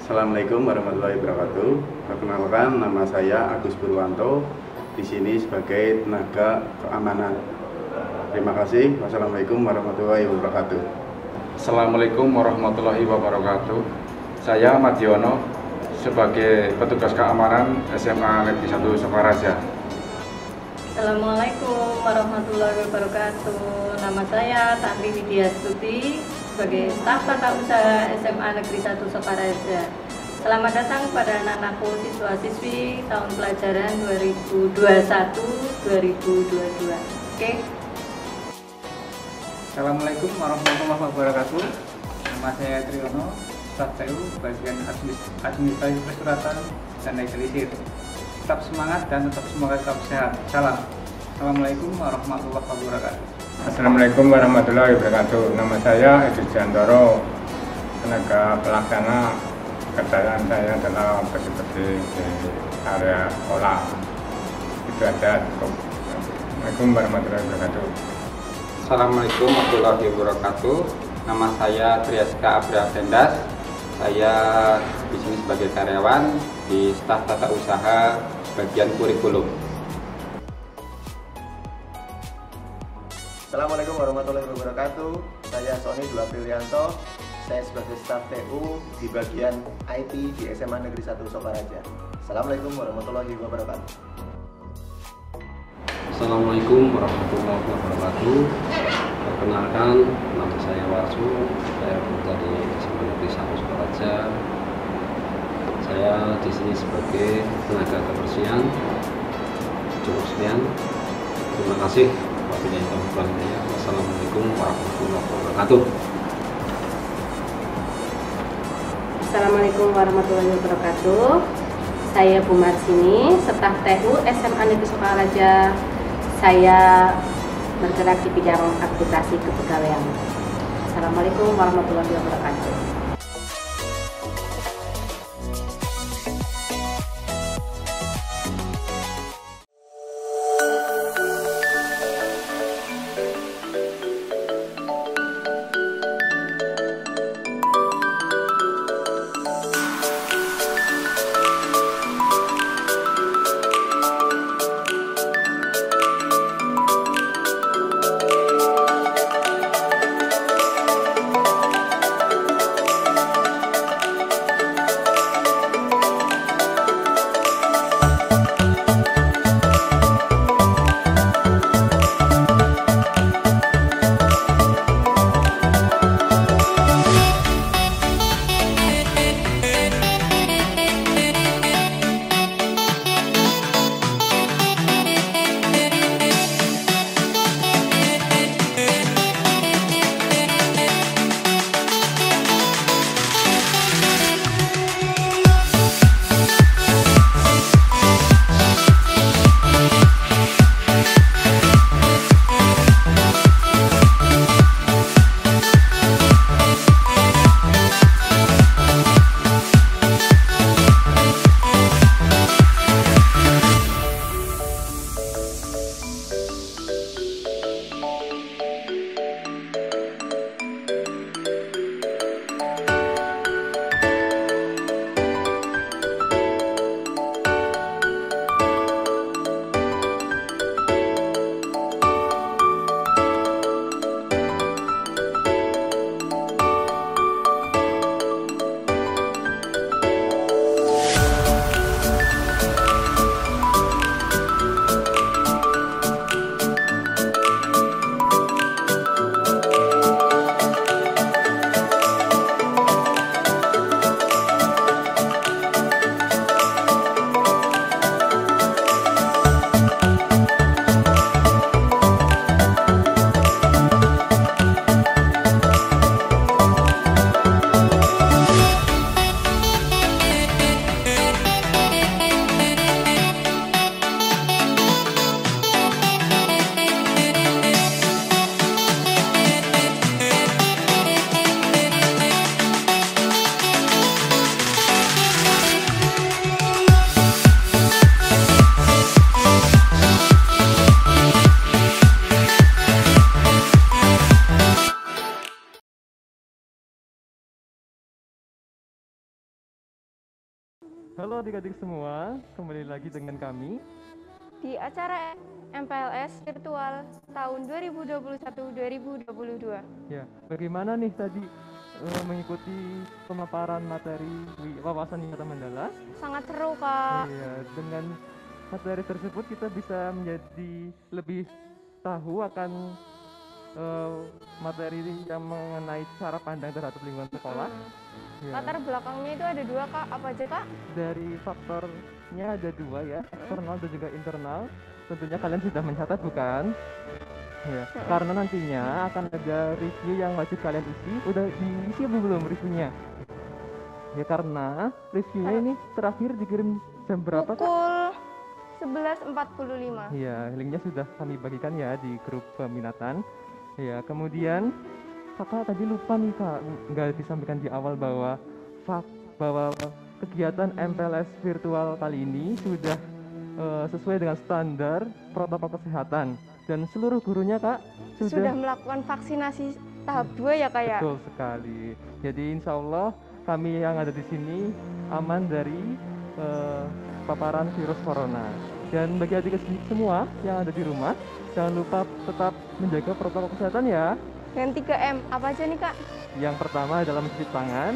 Assalamualaikum warahmatullahi wabarakatuh. Perkenalkan, nama saya Agus Purwanto. Di sini sebagai tenaga keamanan. Terima kasih. Wassalamualaikum warahmatullahi wabarakatuh. Assalamualaikum warahmatullahi wabarakatuh. Saya Madiono sebagai petugas keamanan SMA Negeri 1 Sokaraja. Assalamualaikum warahmatullahi wabarakatuh. Nama saya Tanti Widyastuti sebagai staf tata usaha SMA Negeri 1 Sokaraja. Selamat datang pada anak-anakku siswa-siswi tahun pelajaran 2021-2022. Oke. Assalamualaikum warahmatullahi wabarakatuh. Nama saya Triyono, staf TU bagian administrasi persuratan dan legalisir. Tetap semangat dan tetap semoga tetap sehat. Salam. Assalamualaikum warahmatullahi wabarakatuh. Assalamualaikum warahmatullahi wabarakatuh. Nama saya Edi Jantoro, tenaga pelaksana. Kerjaan saya adalah bersih-bersih di area sekolah. Itu aja. Assalamualaikum warahmatullahi wabarakatuh. Assalamualaikum warahmatullahi wabarakatuh. Nama saya Triaska Abriasendas. Saya di sini sebagai karyawan di staf tata usaha bagian kurikulum. Assalamualaikum warahmatullahi wabarakatuh. Saya Sony Dula Brilianto Saya sebagai staf TU di bagian IT di SMA Negeri 1 Sokaraja. Assalamualaikum warahmatullahi wabarakatuh. Assalamualaikum warahmatullahi wabarakatuh. Perkenalkan, nama saya Warsu. Saya dari SMA Negeri 1 Sokaraja. Saya di sini sebagai tenaga kebersihan. Cukup sekian. Terima kasih. Wassalamualaikum warahmatullahi wabarakatuh. Assalamualaikum warahmatullahi wabarakatuh. Saya Bu Marsini, staf TU SMA Negeri Sokaraja. Saya bergerak di bidang akuntansi kepegawaian. Assalamualaikum warahmatullahi wabarakatuh. Halo adik-adik semua, kembali lagi dengan kami di acara MPLS virtual tahun 2021-2022. Ya, bagaimana nih tadi mengikuti pemaparan materi wawasan Wisata Mandala? Sangat seru, Kak. Iya, dengan materi tersebut kita bisa menjadi lebih tahu akan materi yang mengenai cara pandang terhadap lingkungan sekolah. Ya. Latar belakangnya itu ada dua, Kak. Apa aja, Kak? Dari faktornya ada dua ya, eksternal dan juga internal. Tentunya kalian sudah mencatat bukan? Ya, karena nantinya akan ada review yang wajib kalian isi. Udah diisi belum reviewnya? Ya karena reviewnya ini terakhir dikirim jam berapa, Kak? Pukul 11.45. Iya, linknya sudah kami bagikan ya di grup peminatan. Ya, kemudian Kakak tadi lupa nih Kak, nggak disampaikan di awal bahwa kegiatan MPLS virtual kali ini sudah sesuai dengan standar protokol kesehatan dan seluruh gurunya Kak sudah melakukan vaksinasi tahap 2 ya Kak ya? Betul sekali. Jadi insya Allah kami yang ada di sini aman dari paparan virus corona. Dan bagi adik semua yang ada di rumah, jangan lupa tetap menjaga protokol kesehatan ya. Dengan 3M, apa aja nih Kak? Yang pertama adalah mencuci tangan,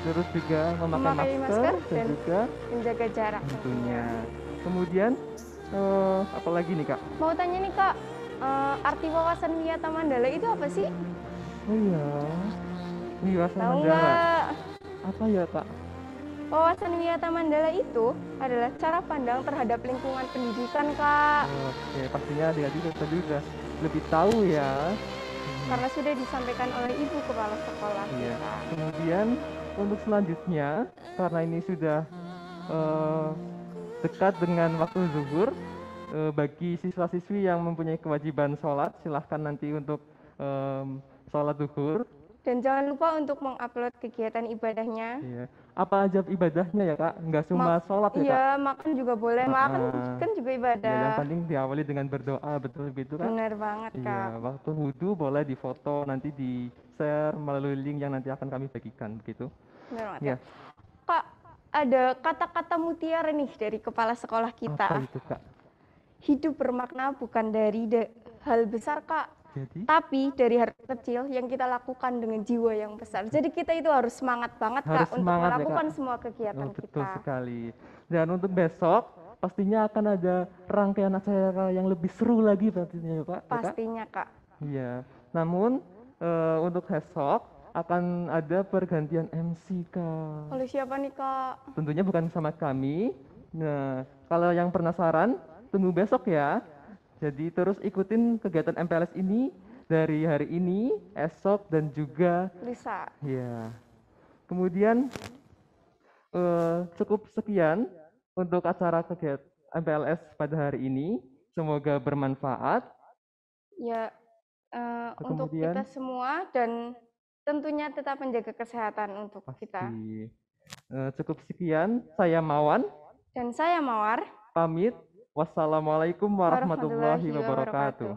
terus juga memakai masker dan juga menjaga jarak tentunya. Kemudian apa lagi nih Kak? Mau tanya nih Kak, arti wawasan wiyata mandala itu apa sih? Oh iya, wawasan Tahu mandala. nggak? Apa ya Kak? Wawasan wiyata mandala itu adalah cara pandang terhadap lingkungan pendidikan Kak. Oke, pastinya adik-adik tadi udah lebih tahu ya. Karena sudah disampaikan oleh ibu kepala sekolah Iya. kita. Kemudian untuk selanjutnya, karena ini sudah dekat dengan waktu zuhur, bagi siswa-siswi yang mempunyai kewajiban sholat, silahkan nanti untuk sholat zuhur. Dan jangan lupa untuk mengupload kegiatan ibadahnya. Iya. Apa aja ibadahnya ya Kak? Nggak cuma sholat ya Kak? Iya, makan juga boleh. Makan kan juga ibadah. Ya, yang penting diawali dengan berdoa, betul begitu kan? Benar banget Kak. Iya, waktu wudhu boleh difoto, nanti di-share melalui link yang nanti akan kami bagikan, begitu. Benar banget. Ya. Kak, ada kata-kata mutiara nih dari kepala sekolah kita. Apa itu Kak? Hidup bermakna bukan dari hal besar Kak, Jadi? tapi dari hal kecil yang kita lakukan dengan jiwa yang besar. Jadi kita itu harus semangat banget Harus Kak untuk semangat ya, melakukan Kak? semua kegiatan Oh, betul kita. sekali. Dan untuk besok pastinya akan ada rangkaian acara yang lebih seru lagi pastinya ya Pak? Ya, Kak? Pastinya Kak. Iya. Namun untuk besok akan ada pergantian MC Kak. Oleh siapa nih Kak? Tentunya bukan sama kami. Nah, kalau yang penasaran tunggu besok ya. Jadi terus ikutin kegiatan MPLS ini dari hari ini, esok dan juga Lisa. ya. Kemudian cukup sekian untuk acara kegiatan MPLS pada hari ini. Semoga bermanfaat. Ya, untuk Kemudian- kita semua dan tentunya tetap menjaga kesehatan untuk kita. Cukup sekian. Saya Mawan. Dan saya Mawar. Pamit. Wassalamualaikum warahmatullahi wabarakatuh.